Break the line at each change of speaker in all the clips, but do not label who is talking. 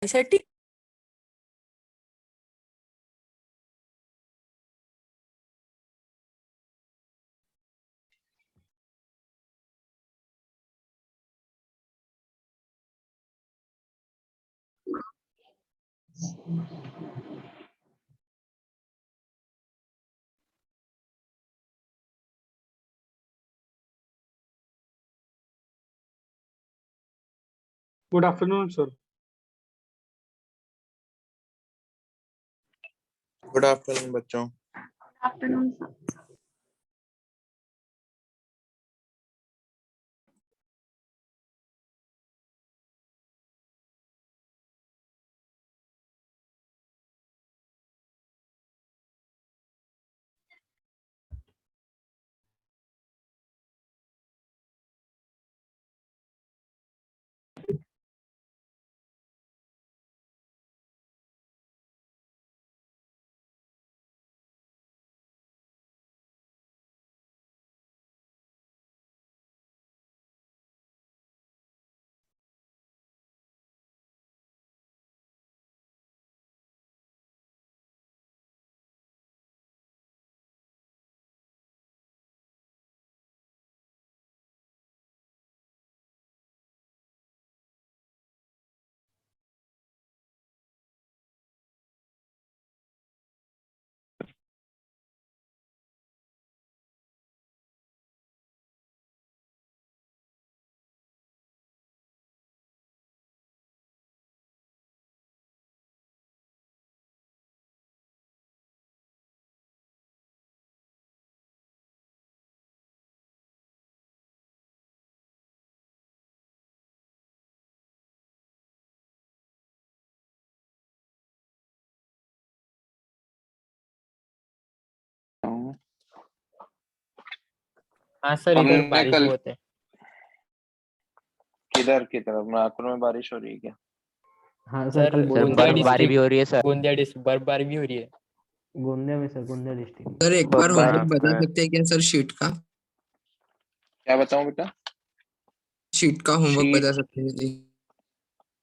साठी
good afternoon sir.
Good afternoon बच्चों।
Afternoon sir.
हाँ सर, इधर
हमने
बारिश
कल
बहुत है।
किधर की तरफ? नागपुर में बारिश हो रही है क्या?
हाँ सर,
सर
कल बहुत
गोंदिया
बर्फबारी भी हो रही है सर।
गोंदिया डिस्ट्रिक्ट बर्फबारी भी हो रही है।
गोंदिया में सर, गोंदिया डिस्ट्रिक्ट।
सर एक बार
बर्फबारी
होमवर्क बता
है।
सकते हैं क्या सर? शीट का
क्या बताऊं बेटा?
शीट का होमवर्क
शीट
बता सकते हैं जी?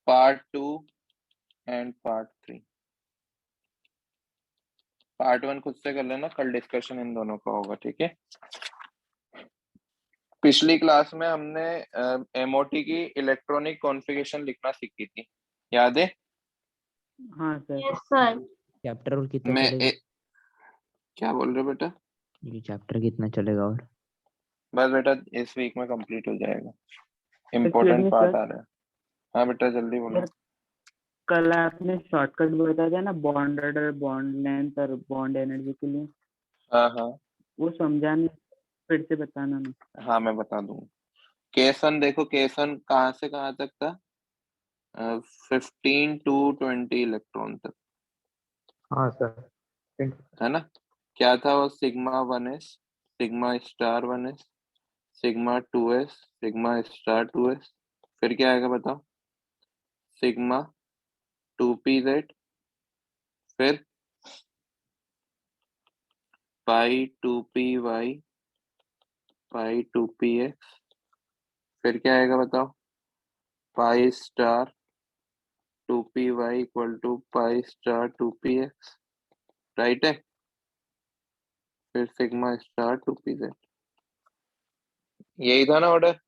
Part 2 and part 3। पार्ट 1 खुद से कर लेना, कल डिस्कशन इन दोनों का होगा, ठीक है? पिछली क्लास में हमने एमओटी की इलेक्ट्रॉनिक कॉन्फ़िगरेशन लिखना सीखी थी, याद है?
हाँ सर।
Yes sir.
चैप्टर और कितना
मैं
चलेगा?
क्या बोल रहे हो बेटा?
ये चैप्टर कितना चलेगा और?
बस बेटा इस वीक में कंप्लीट हो जाएगा।
Excuse
important
me,
part
sir.
आ रहा है। हाँ बेटा जल्दी बोलो।
सर, कल आपने शॉर्टकट बताया था ना, बॉन्ड ऑर्डर, बॉन्ड लेंथ और बॉन्ड एनर्जी के लिए,
हाँ हाँ
वो समझाने फिर से बताना ना।
हाँ, मैं बता दूंगा। केस 1 देखो, केस 1 कहाँ से कहाँ तक था? 15 to 20 इलेक्ट्रॉन तक,
हाँ सर।
है ना? क्या था वो? Sigma 1s, sigma star 1s, sigma 2s, sigma star 2s, फिर क्या आएगा बताओ? सिग्मा 2pz, फिर पाई 2py, पाई 2px, फिर क्या आएगा बताओ? Pi star 2py equal to pi star 2px, right है? फिर सिग्मा स्टार 2pz। यही था ना ऑर्डर?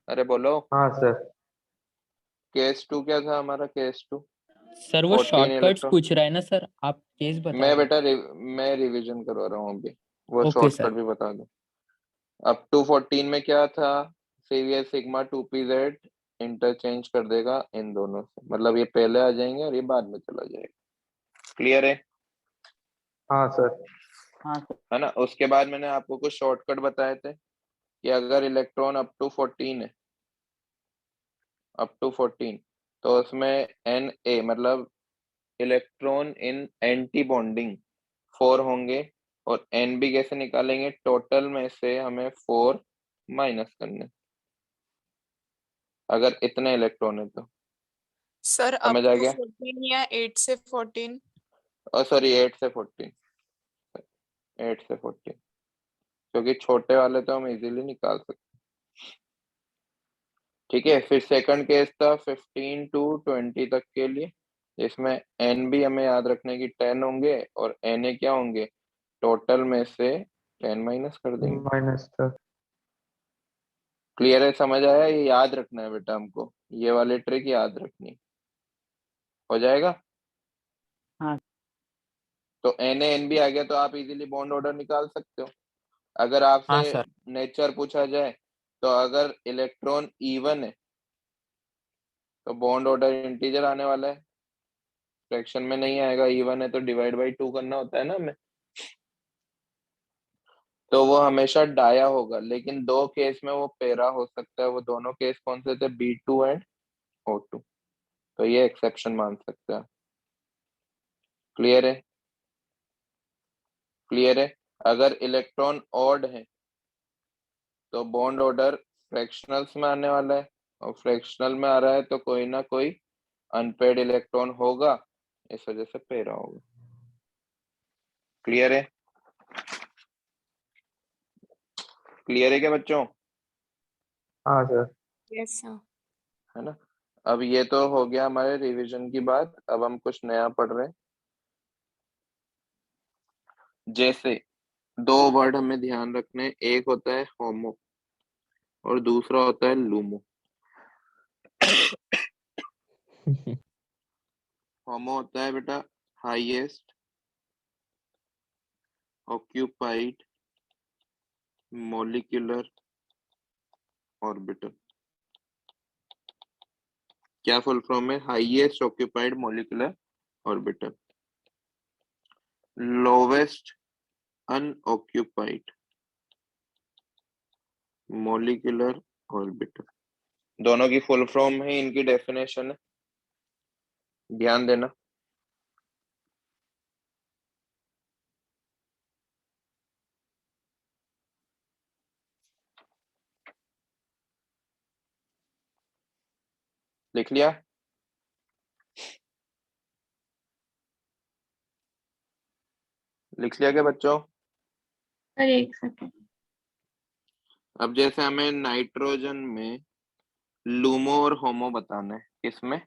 अरे बोलो।
हाँ सर।
केस 2 क्या था हमारा? केस 2
सर वो
14
शॉर्टकट्स
इलेक्ट्रॉन।
पूछ रहा है ना सर, आप केस बता
मैं
दो।
बेटा मैं रिवीजन करवा रहा हूँ अभी, वो
ओके
शॉर्टकट
सर।
भी बता दूं। अप टू 14 में क्या था? फिर ये सिग्मा 2pz इंटरचेंज कर देगा इन दोनों से, मतलब ये पहले आ जाएंगे और ये बाद में चला जाएगा। क्लियर है?
हाँ सर।
हाँ सर।
है ना? उसके बाद मैंने आपको कुछ शॉर्टकट बताए थे कि अगर इलेक्ट्रॉन अप टू 14 है, अप टू 14, तो उसमें Na मतलब इलेक्ट्रॉन इन एंटी बॉन्डिंग 4 होंगे, और Nb कैसे निकालेंगे? टोटल में से हमें 4 माइनस करने, अगर इतने इलेक्ट्रॉन है तो।
सर अप
समझ आ
टू
गया?
14 या 8 से 14?
सॉरी 8 से 14, 8 से 14, क्योंकि छोटे वाले तो हम इजीली निकाल सकते हैं। ठीक है, फिर सेकंड केस था 15 टू 20 तक के लिए, जिसमें एन भी हमें याद रखने की 10 होंगे, और एन ए क्या होंगे? टोटल में से 10 माइनस कर देंगे।
Minus sir.
क्लियर है? समझ आया? ये याद रखना है बेटा हमको, ये वाली ट्रिक याद रखनी है। हो जाएगा?
हाँ।
तो एन एन भी आ गया तो आप इजीली बॉन्ड ऑर्डर निकाल सकते हो। अगर आपसे
हाँ सर।
नेचर पूछा जाए तो अगर इलेक्ट्रॉन इवन है तो बॉन्ड ऑर्डर इंटीजर आने वाला है, फ्रैक्शन में नहीं आएगा। इवन है तो डिवाइड बाई 2 करना होता है ना हमें, तो वो हमेशा डाया होगा। लेकिन 2 केस में वो पेरा हो सकता है। वो दोनों केस कौन से थे? B2 and O2। तो ये एक्सेप्शन मान सकते हैं। क्लियर है? क्लियर है? अगर इलेक्ट्रॉन ऑड है तो बॉन्ड ऑर्डर फ्रैक्शनल्स में आने वाला है, और फ्रैक्शनल में आ रहा है तो कोई ना कोई अनपेड इलेक्ट्रॉन होगा, इस वजह से पेरा होगा। क्लियर है? क्लियर है क्या बच्चों?
हाँ सर।
Yes sir.
है ना? अब ये तो हो गया हमारे रिवीजन की बात। अब हम कुछ नया पढ़ रहे हैं। जैसे 2 वर्ड हमें ध्यान रखने हैं, एक होता है होमो और दूसरा होता है लूमो। होमो होता है बेटा हाईएस्ट ऑक्यूपाइड मॉलिक्यूलर ऑर्बिटल। क्या फुल फॉर्म है? Highest occupied molecular orbital. Lowest unoccupied molecular orbital. दोनों की फुल फॉर्म है, इनकी डेफिनेशन है, ध्यान देना। लिख लिया? लिख लिया क्या बच्चों?
सर एक सेकंड।
अब जैसे हमें नाइट्रोजन में लूमो और होमो बताना है। किसमें?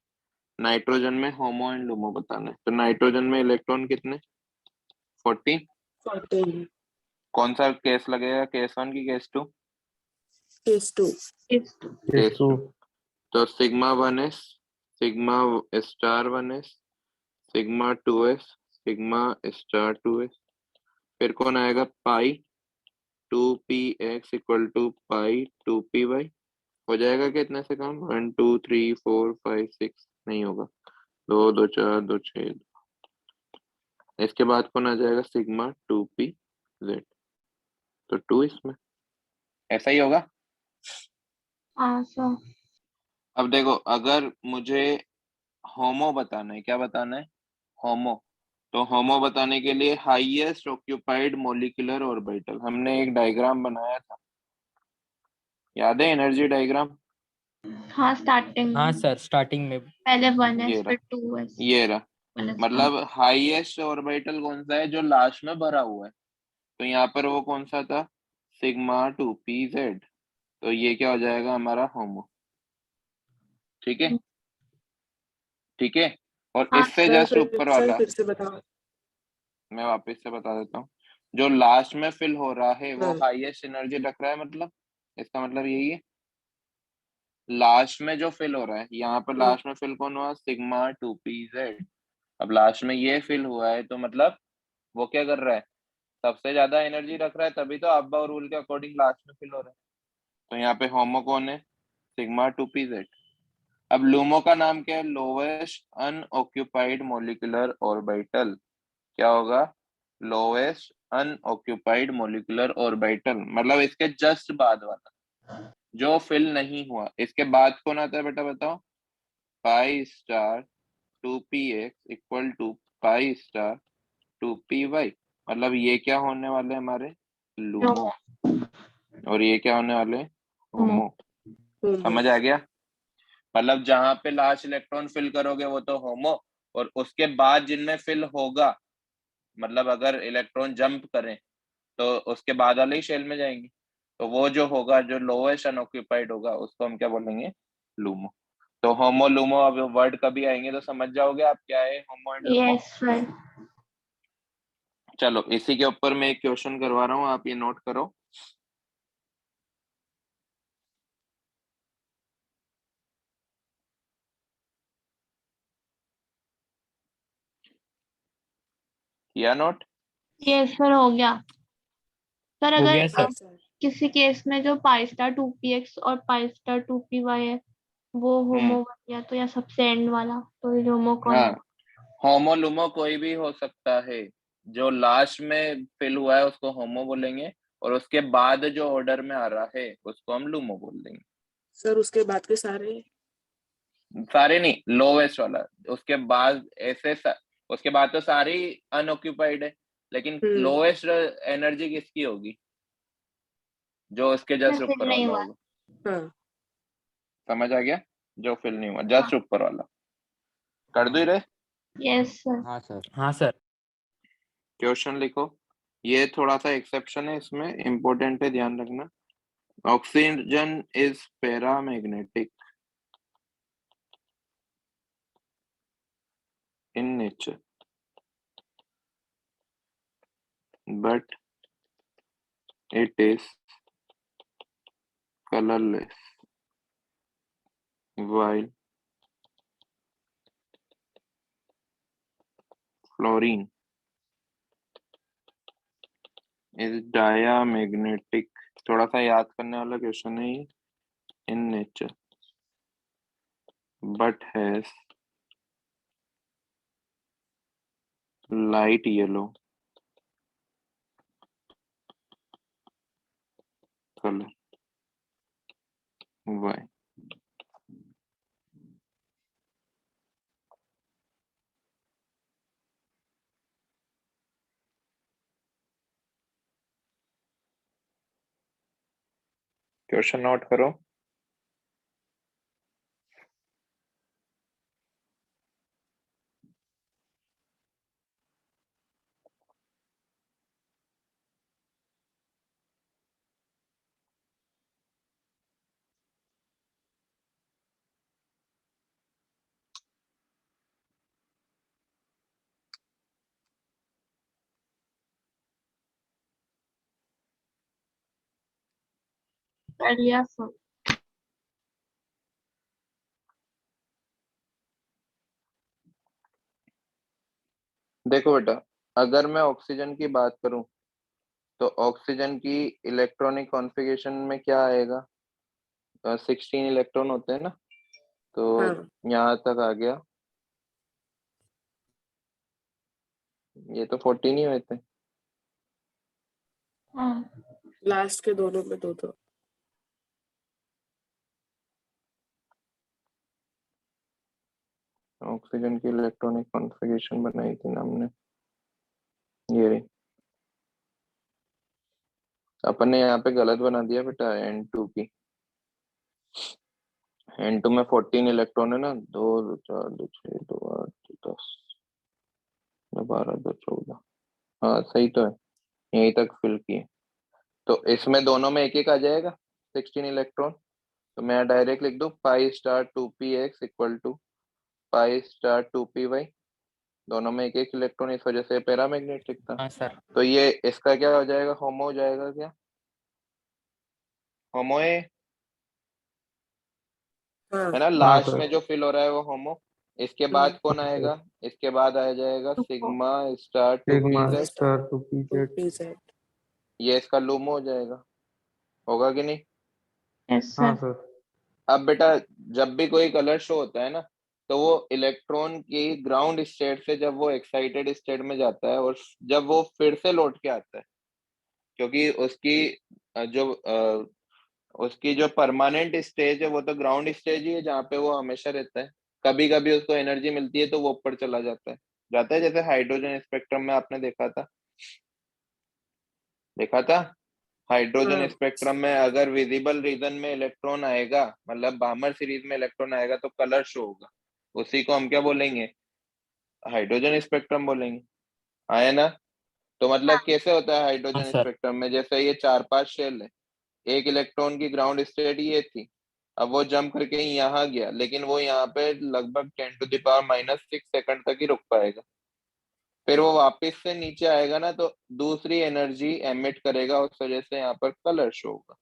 नाइट्रोजन में होमो एंड लूमो बताना है। तो नाइट्रोजन में इलेक्ट्रॉन कितने? 14।
14।
कौन सा केस लगेगा? केस 1 की केस 2?
केस 2।
केस 2।
केस 2। तो sigma 1s, sigma star 1s, sigma 2s, sigma star 2s। फिर कौन आएगा? Pi 2px equal to pi 2py। हो जाएगा कितने से काम? 1 2 3 4 5 6 नहीं होगा। 2 2 4 2 6। इसके बाद कौन आ जाएगा? Sigma 2pz। तो 2 इसमें ऐसा ही होगा।
हाँ सर।
अब देखो, अगर मुझे होमो बताना है, क्या बताना है? होमो। तो होमो बताने के लिए हाईएस्ट ऑक्यूपाइड मॉलिक्यूलर ऑर्बिटल, हमने एक डायग्राम बनाया था, याद है? Energy diagram.
हाँ स्टार्टिंग
हाँ
में
सर, स्टार्टिंग में।
पहले 1s
ये
फिर
रहा,
2s।
ये रहा।
1s
मतलब हाईएस्ट ऑर्बिटल कौन सा है? जो लास्ट में भरा हुआ है। तो यहाँ पर वो कौन सा था? Sigma 2pz। तो ये क्या हो जाएगा? हमारा होमो। ठीक है? ठीक है? और
हाँ
इससे
सर।
जस्ट ऊपर वाला
फिर से बताओ।
मैं वापस से बता देता हूँ। जो लास्ट में फिल हो रहा है वो
हाँ।
हाईएस्ट एनर्जी रख रहा है, मतलब इसका मतलब यही है। लास्ट में जो फिल हो रहा है, यहाँ पर लास्ट में फिल कौन हुआ? Sigma 2pz। अब लास्ट में ये फिल हुआ है तो मतलब वो क्या कर रहा है? सबसे ज्यादा एनर्जी रख रहा है, तभी तो अब्बा रूल के अकॉर्डिंग लास्ट में फिल हो रहा है। तो यहाँ पे होमो कौन है? Sigma 2pz। अब लूमो का नाम क्या है? Lowest unoccupied molecular orbital. क्या होगा? लोवेस्ट अनऑक्यूपाइड मॉलिक्यूलर ऑर्बिटल, मतलब इसके जस्ट बाद वाला जो फिल नहीं हुआ। इसके बाद कौन आता है बेटा बताओ? Pi star 2px equal to pi star 2py। मतलब ये क्या होने वाले हमारे लूमो, और ये क्या होने वाले होमो। समझ आ गया? मतलब जहां पे लास्ट इलेक्ट्रॉन फिल करोगे वो तो होमो, और उसके बाद जिनमें फिल होगा, मतलब अगर इलेक्ट्रॉन जंप करें तो उसके बाद वाले ही शेल में जाएंगे, तो वो जो होगा, जो लोएस्ट अनऑक्यूपाइड होगा, उसको हम क्या बोलेंगे लूमो। तो होमो लूमो अब वर्ड कभी आएंगे तो समझ जाओगे आप क्या है होमो एंड लूमो।
Yes sir.
चलो इसी के ऊपर मैं एक क्वेश्चन करवा रहा हूँ, आप ये नोट करो। किया नोट?
यस सर हो गया सर।
हो
अगर
गया सर।
किसी केस में जो पाई स्टार 2px और पाई स्टार 2py है वो होमो बन गया तो, या सबसे एंड वाला तो ये होमो कौन
हाँ,
है?
होमो लूमो कोई भी हो सकता है, जो लास्ट में फिल हुआ है उसको होमो बोलेंगे, और उसके बाद जो ऑर्डर में आ रहा है उसको हम लूमो बोल देंगे।
सर उसके बाद के सारे
सारे नहीं, लोवेस्ट वाला। उसके बाद उसके बाद तो सारी अनऑक्यूपाइड है, लेकिन लोवेस्ट एनर्जी किसकी होगी? जो उसके
सर
जस्ट
फिर
ऊपर
नहीं
वाला
हुआ।
होगा।
हाँ
समझ आ गया? जो फिल नहीं हुआ, जस्ट ऊपर वाला। कर दो ही रहे।
Yes sir.
हाँ सर।
हाँ सर।
क्वेश्चन लिखो। ये थोड़ा सा एक्सेप्शन है, इसमें इंपॉर्टेंट है, ध्यान रखना। Oxygen is paramagnetic in nature, but it is colorless, while fluorine is diamagnetic। थोड़ा सा याद करने वाला क्वेश्चन है ये। in nature but has light yellow color। why? Question note करो।
कर लिया सर।
देखो बेटा, अगर मैं ऑक्सीजन की बात करूं तो ऑक्सीजन की इलेक्ट्रॉनिक कॉन्फ़िगरेशन में क्या आएगा? 16 इलेक्ट्रॉन होते हैं ना, तो
हाँ
यहाँ तक आ गया। ये तो 14 ही हुए थे।
हाँ
लास्ट के दोनों में दो दो।
ऑक्सीजन की इलेक्ट्रॉनिक कॉन्फ़िगरेशन बनाई थी ना हमने, ये रही। अपन ने यहाँ पे गलत बना दिया बेटा N2 की। N2 में 14 इलेक्ट्रॉन है ना, 2 2 4 2 6 2 8 10 12 2 14। हाँ सही तो है, यहीं तक फिल किए। तो इसमें दोनों में एक एक आ जाएगा 16 इलेक्ट्रॉन। तो मैं डायरेक्ट लिख दूं pi star 2px equal to pi star 2py। दोनों में एक एक इलेक्ट्रॉन, इस वजह से पैरामैग्नेटिक था।
हाँ सर।
तो ये इसका क्या हो जाएगा? होमो हो जाएगा क्या? होमो है
हाँ
ना?
हाँ
लास्ट
सर।
में जो फिल हो रहा है वो होमो। इसके बाद कौन आएगा? इसके बाद आ जाएगा sigma star
sigma
2pz।
Star two PZ.
PZ
ये इसका लूमो हो जाएगा, होगा कि नहीं?
यस
हाँ
सर।
सर।
अब बेटा, जब भी कोई कलर शो होता है ना, तो वो इलेक्ट्रॉन की ग्राउंड स्टेट से जब वो एक्साइटेड स्टेट में जाता है, और जब वो फिर से लौट के आता है, क्योंकि उसकी जो परमानेंट स्टेज है वो तो ग्राउंड स्टेज ही है, जहाँ पे वो हमेशा रहता है। कभी कभी उसको एनर्जी मिलती है तो वो ऊपर चला जाता है जैसे हाइड्रोजन स्पेक्ट्रम में आपने देखा था हाइड्रोजन
हाँ
स्पेक्ट्रम में अगर विजिबल रीजन में इलेक्ट्रॉन आएगा, मतलब बामर सीरीज में इलेक्ट्रॉन आएगा तो कलर शो होगा, उसी को हम क्या बोलेंगे, हाइड्रोजन स्पेक्ट्रम बोलेंगे। आया ना? तो मतलब कैसे होता है
हाँ
हाइड्रोजन
सर।
स्पेक्ट्रम में, जैसे ये 4-5 शेल है, एक इलेक्ट्रॉन की ग्राउंड स्टेट ये थी, अब वो जंप करके यहाँ गया, लेकिन वो यहाँ पे लगभग 10⁻⁻⁶ तक ही रुक पाएगा, फिर वो वापस से नीचे आएगा ना तो दूसरी एनर्जी एमिट करेगा, उस वजह से यहाँ पर कलर शो होगा।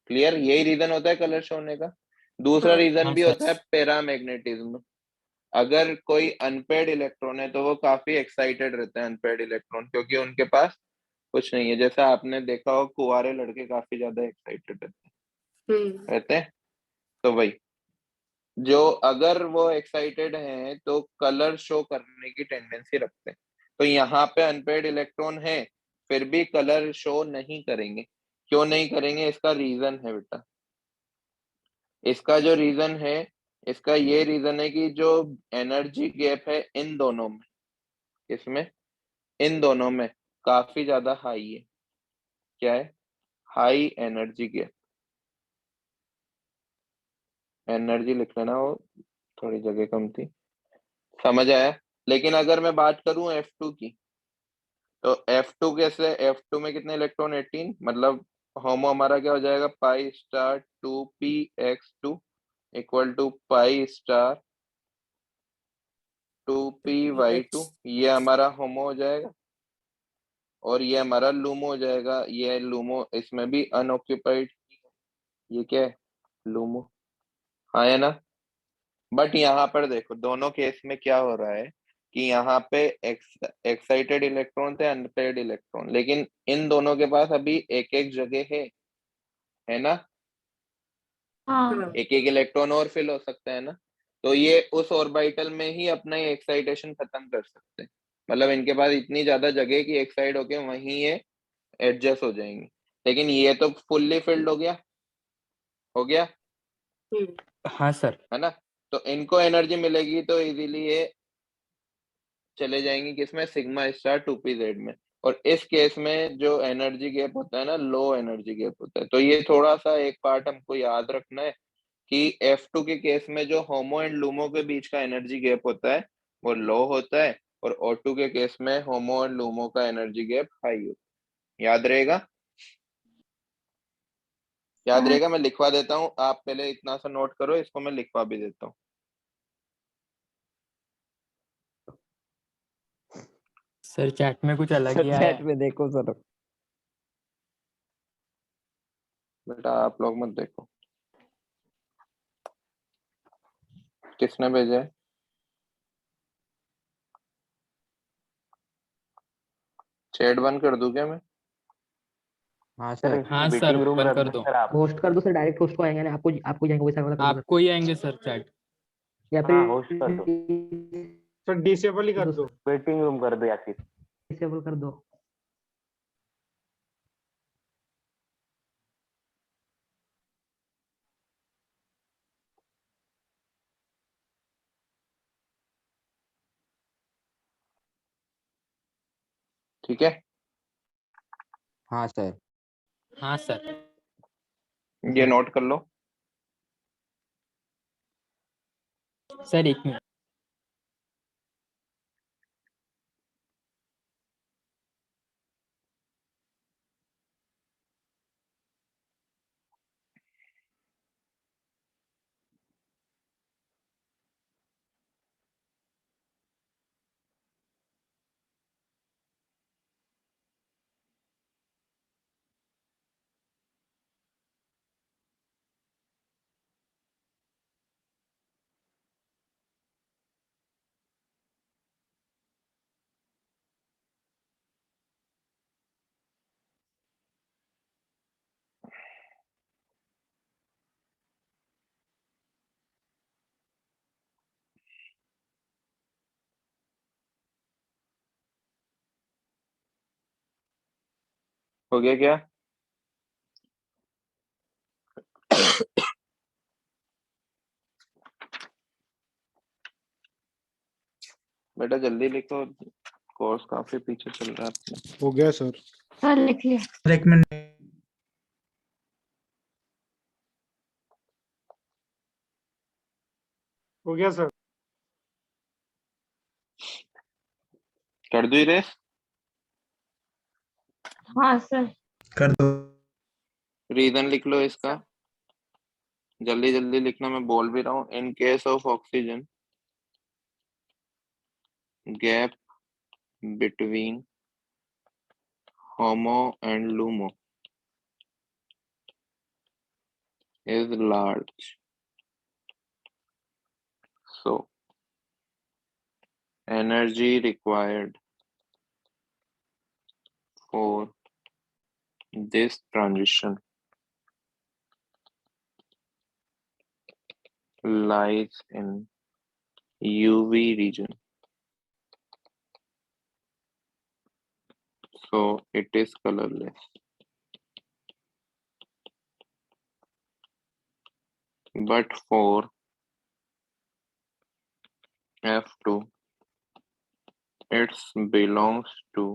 क्लियर? यही रीजन होता है कलर शो होने का। दूसरा
हाँ
रीजन
हाँ
भी
सर।
होता है पैरामैग्नेटिज्म। अगर कोई अनपेड इलेक्ट्रॉन है तो वो काफी एक्साइटेड रहते हैं अनपेड इलेक्ट्रॉन, क्योंकि उनके पास कुछ नहीं है। जैसा आपने देखा हो कुंवारे लड़के काफी ज्यादा एक्साइटेड
हम्म
रहते हैं, तो वही जो अगर वो एक्साइटेड हैं तो कलर शो करने की टेंडेंसी रखते हैं। तो यहाँ पे अनपेड इलेक्ट्रॉन है फिर भी कलर शो नहीं करेंगे। क्यों नहीं करेंगे? इसका रीजन है बेटा, इसका जो रीजन है, इसका ये रीजन है कि जो एनर्जी गैप है इन दोनों में, इसमें इन दोनों में काफी ज्यादा हाई है। क्या है? High energy gap. एनर्जी लिख लेना, वो थोड़ी जगह कम थी, समझ आया? लेकिन अगर मैं बात करूं F2 की, तो F2 कैसे? F2 में कितने इलेक्ट्रॉन? 18, मतलब होमो हमारा क्या हो जाएगा, pi star 2p(x)2 equal to pi star 2p(y)2। ये हमारा होमो हो जाएगा और ये हमारा लूमो हो जाएगा। ये लूमो, इसमें भी अनऑक्यूपाइड, ये क्या है, लूमो। हाँ है ना? बट यहाँ पर देखो दोनों केस में क्या हो रहा है कि यहाँ पे एक्साइटेड इलेक्ट्रॉन थे, अनपेड इलेक्ट्रॉन, लेकिन इन दोनों के पास अभी एक एक जगह है ना?
हाँ
हाँ
एक एक इलेक्ट्रॉन और फिल हो सकता है ना, तो ये उस ऑर्बिटल में ही अपना ये एक्साइटेशन खत्म कर सकते हैं। मतलब इनके पास इतनी ज्यादा जगह कि एक्साइड होके वहीं ये एडजस्ट हो जाएंगे। लेकिन ये तो फुल्ली फिल्ड हो गया
हम्म
हाँ सर।
है ना? तो इनको एनर्जी मिलेगी तो इजीली ये चले जाएंगे किसमें, सिग्मा स्टार 2p(z) में। और इस केस में जो एनर्जी गैप होता है ना, लो एनर्जी गैप होता है। तो ये थोड़ा सा एक पार्ट हमको याद रखना है कि F2 के केस में जो होमो एंड लूमो के बीच का एनर्जी गैप होता है वो लो होता है, और O2 के केस में होमो एंड लूमो का एनर्जी गैप हाई होता है। याद रहेगा? याद
हाँ
रहेगा? मैं लिखवा देता हूँ, आप पहले इतना सा नोट करो, इसको मैं लिखवा भी देता हूँ।
सर चैट में कुछ अलग ही आया
चैट
है।
में देखो सर।
बेटा आप लोग मत देखो, किसने भेजा है? चैट बंद कर दूं क्या मैं?
हाँ
सर
सर।
इसमें
हाँ सर
वेटिंग रूम
बंद
रख
कर
दो
दो।
सर आप।
होस्ट कर दो सर, डायरेक्ट होस्ट को आएंगे ना, आपको जाएंगे वैसा वाला कर दो सर।
आपको ही आएंगे सर चैट।
या
हाँ होस्ट कर दो,
फिर
सर डिसेबल ही कर दो।
वेटिंग रूम कर दो या फिर।
डिसेबल कर दो।
ठीक है,
हाँ सर।
हाँ सर।
ये नोट कर लो।
सर एक मिनट।
हो गया क्या? बेटा जल्दी लिखो, कोर्स काफी पीछे चल रहा है अपना।
हो गया सर।
सर लिख लिया।
सर एक मिनट। हो गया सर।
कर दो रेस।
हाँ सर।
कर दो।
रीजन लिख लो इसका, जल्दी जल्दी लिखना, मैं बोल भी रहा हूँ। In case of oxygen, gap between HOMO and LUMO is large, so energy required for this transition lies in UV region, so it is colorless. But for F2, it belongs to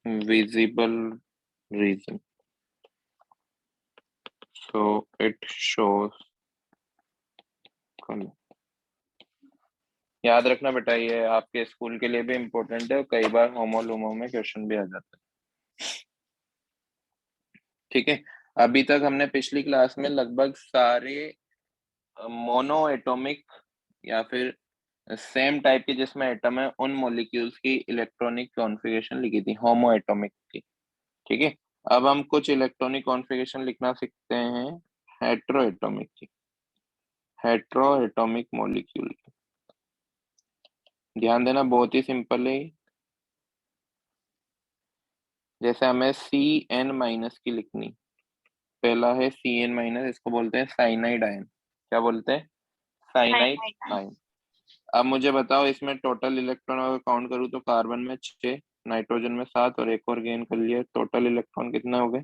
visible region, so it shows color. याद रखना बेटा, ये आपके school के लिए भी important है, कई बार होमो लूमो में क्वेश्चन भी आ जाता है। ठीक है, अभी तक हमने पिछली क्लास में लगभग सारे मोनो एटॉमिक या फिर सेम टाइप के जिसमें एटम है उन मॉलिक्यूल्स की इलेक्ट्रॉनिक कॉन्फ़िगरेशन लिखी थी, होमो एटॉमिक की। ठीक है, अब हम कुछ इलेक्ट्रॉनिक कॉन्फ़िगरेशन लिखना सीखते हैं हेट्रो एटॉमिक की, हेट्रो एटॉमिक मॉलिक्यूल की। ध्यान देना, बहुत ही सिंपल है। जैसे हमें CN- की लिखनी, पहला है CN-, इसको बोलते हैं साइनाइड आयन। क्या बोलते हैं? Cyanide ion. अब मुझे बताओ, इसमें टोटल इलेक्ट्रॉन अगर काउंट करूँ तो कार्बन में 6, नाइट्रोजन में 7 और एक और गेन कर लिया, टोटल इलेक्ट्रॉन कितने हो गए?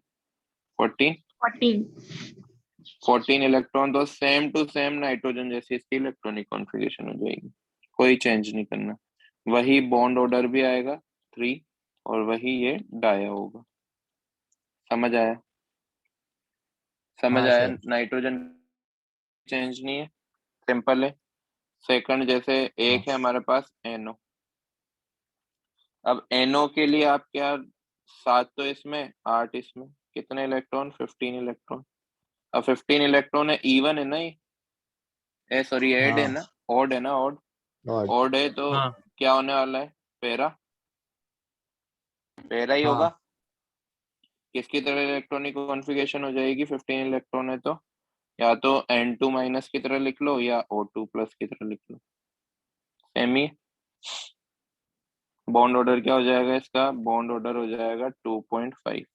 14। 14 इलेक्ट्रॉन, तो सेम टू सेम नाइट्रोजन जैसी इसकी इलेक्ट्रॉनिक कॉन्फ़िगरेशन हो जाएगी, कोई चेंज नहीं करना। वही बॉन्ड ऑर्डर भी आएगा 3 और वही ये डाया होगा। समझ आया? समझ
हाँ
आया?
सर।
नाइट्रोजन चेंज नहीं है, सिंपल है। सेकंड, जैसे एक है हमारे पास NO। अब NO के लिए आप क्या, 7 तो इसमें 8 इसमें, कितने इलेक्ट्रॉन? 15 इलेक्ट्रॉन। अब 15 इलेक्ट्रॉन है, इवन है ना ये, सॉरी ऐड है
हाँ।
ना, ऑड है ना, ऑड
और
ऑड है तो
हाँ
क्या होने वाला है? पैरा, पैरा ही
हाँ।
होगा। किसकी तरह इलेक्ट्रॉनिक कॉन्फ़िगरेशन हो जाएगी? 15 इलेक्ट्रॉन है तो या तो N2- की तरह लिख लो या O2+ की तरह लिख लो, सेम ही। बॉन्ड ऑर्डर क्या हो जाएगा इसका? बॉन्ड ऑर्डर हो जाएगा 2.5।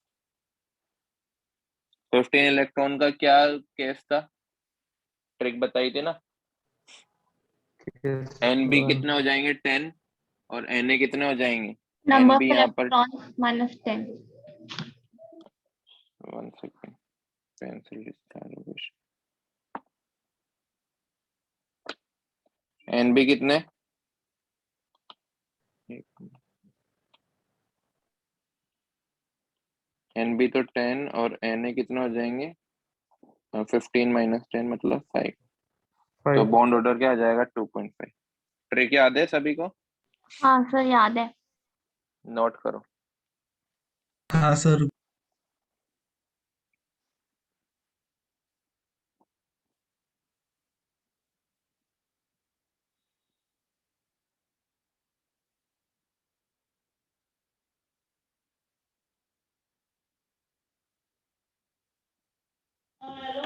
15 इलेक्ट्रॉन का क्या केस था, ट्रिक बताई थी ना? NB कितने हो जाएंगे? 10 और Na कितने हो जाएंगे?
नंबर
NB
ऑफ
यहाँ पर,
इलेक्ट्रॉन्स -10।
1 सेकंड, पेंसिल NB कितने? NB तो 10 और Na कितने हो जाएंगे? 15 - 10 मतलब 5। तो बॉन्ड ऑर्डर क्या आ जाएगा? 2.5। ट्रिक याद है सभी को?
हाँ सर याद है।
नोट करो।
हाँ सर।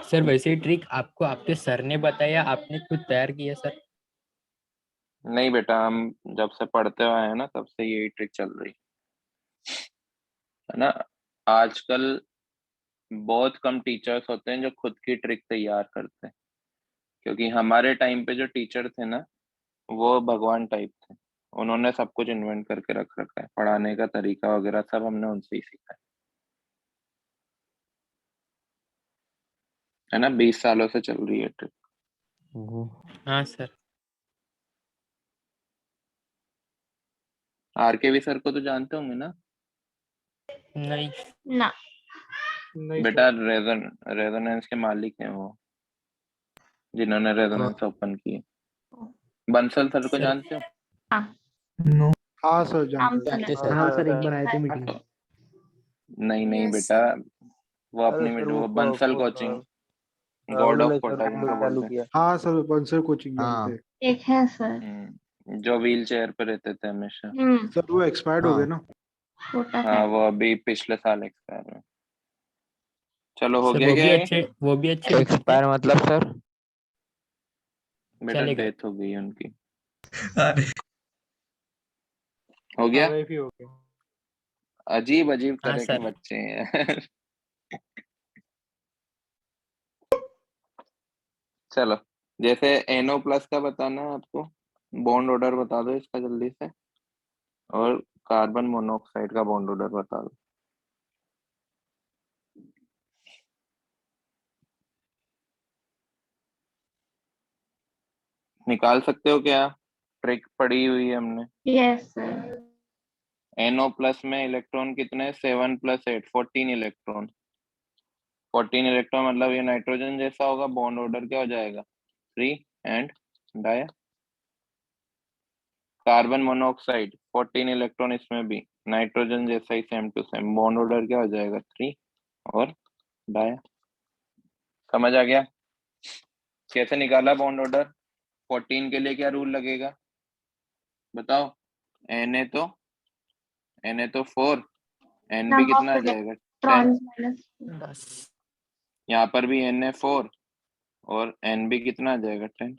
सर, वैसे ट्रिक आपको आपके सर ने बताया, आपने खुद तैयार किया सर?
नहीं बेटा, हम जब से पढ़ते हुए हैं ना तब से यही ट्रिक चल रही है ना। आजकल बहुत कम टीचर्स होते हैं जो खुद की ट्रिक तैयार करते हैं, क्योंकि हमारे टाइम पे जो टीचर थे ना वो भगवान टाइप थे। उन्होंने सब कुछ इन्वेंट करके रख रखा है, पढ़ाने का तरीका वगैरह सब हमने उनसे ही सीखा है ना। 20 सालों से चल रही है ट्रिक।
हाँ सर।
आरकेवी सर को तो जानते होंगे ना
नहीं
ना।
बेटा? रेजोनेंस के मालिक हैं वो, जिन्होंने रेजोनेंस ओपन की। बंसल सर को
सर।
जानते हो?
नो।
हाँ सर
नाम
जानते
सुना है।
सर।
हाँ सर, एक बार आए थे मीटिंग में।
नहीं नहीं
Yes,
बेटा, वो अपनी
सर
वो बंसल कोचिंग, गॉड
राहुल ने
ऑफ कोटा
सर
जिनको
चालू
बोलते हैं।
किया।
हाँ सर बंसर कोचिंग
हाँ।
जानते हैं।
एक है सर।
जो व्हील चेयर पे रहते थे हमेशा।
सर वो एक्सपायर्ड हो
हाँ।
गए ना।
छोटा
हाँ,
सा।
वो अभी पिछले साल एक्सपायर हुए। चलो हो
सर
गया
वो
क्या
भी
ये?
अच्छे लिखते थे।
एक्सपायर मतलब सर?
बेटा
चलेगा।
डेथ हो गई उनकी।
अरे
हो गया?
भी हो गया।
अजीब अजीब
हाँ
तरह के
सर।
बच्चे हैं। चलो, जैसे NO प्लस का बताना है आपको, बॉन्ड ऑर्डर बता दो इसका जल्दी से, और कार्बन मोनोऑक्साइड का बॉन्ड ऑर्डर बता दो। निकाल सकते हो क्या? ट्रिक पढ़ी हुई है हमने।
Yes sir.
NO प्लस में इलेक्ट्रॉन कितने? 7 + 8 14 इलेक्ट्रॉन। 14 इलेक्ट्रॉन मतलब ये नाइट्रोजन जैसा होगा, बॉन्ड ऑर्डर क्या हो जाएगा? 3 एंड डाया। कार्बन मोनोऑक्साइड 14 इलेक्ट्रॉन, इसमें भी नाइट्रोजन जैसा ही same to same, bond order क्या हो जाएगा? 3 और डाया। समझ आ गया कैसे निकाला बॉन्ड ऑर्डर? 14 के लिए क्या रूल लगेगा बताओ? Na तो 4, Nb
नंबर
कितना आ
ऑफ
जाएगा? 10।
Electrons minus
10।
यहाँ पर भी Na 4 और Nb कितना आ जाएगा? 10।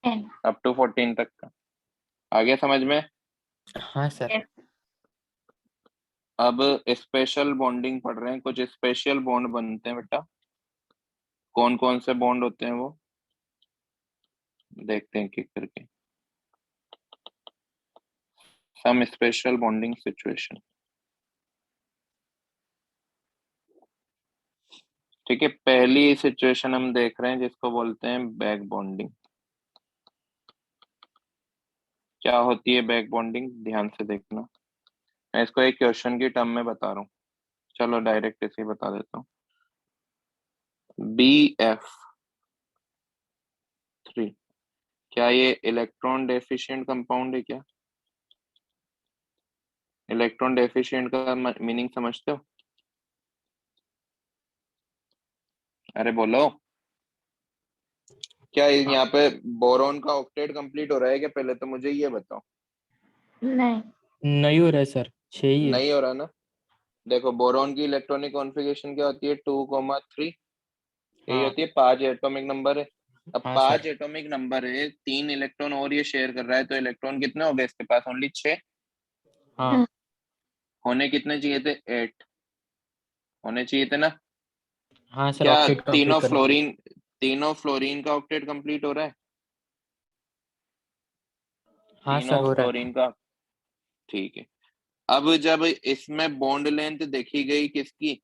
10।
अप टू 14 तक का आ गया समझ में?
हाँ सर।
अब स्पेशल बॉन्डिंग पढ़ रहे हैं, कुछ स्पेशल बॉन्ड बनते हैं बेटा। कौन कौन से बॉन्ड होते हैं वो देखते हैं एक एक करके। Some special bonding situation. ठीक है, पहली सिचुएशन हम देख रहे हैं जिसको बोलते हैं बैक बॉन्डिंग। क्या होती है बैक बॉन्डिंग? ध्यान से देखना, मैं इसको एक क्वेश्चन की टर्म में बता रहा हूँ। चलो डायरेक्ट ऐसे ही बता देता हूँ। BF3 क्या ये इलेक्ट्रॉन डेफिशिएंट कंपाउंड है क्या? इलेक्ट्रॉन डेफिशिएंट का मीनिंग समझते हो? अरे बोलो, क्या यहाँ पे बोरॉन का ऑक्टेट कंप्लीट हो रहा है क्या? पहले तो मुझे ये बताओ।
नहीं।
नहीं हो रहा है सर, 6 ही है।
नहीं हो रहा ना? देखो बोरॉन की इलेक्ट्रॉनिक कॉन्फ़िगरेशन क्या होती है? 2,3। यही
हाँ।
होती है, 5 एटॉमिक नंबर है। अब
हाँ
5
सर।
एटॉमिक नंबर है, 3 इलेक्ट्रॉन और ये शेयर कर रहा है, तो इलेक्ट्रॉन कितने हो गए इसके पास? ओनली 6।
हाँ।
होने कितने चाहिए थे? 8 होने चाहिए थे ना?
हाँ सर,
क्या
ऑक्टेट कंप्लीट करने के लिए।
तीनों फ्लोरीन का ऑक्टेट कंप्लीट हो रहा है?
हाँ सर,
तीनों
हो रहा है।
फ्लोरीन का, ठीक है। अब जब इसमें बॉन्ड लेंथ देखी गई किसकी?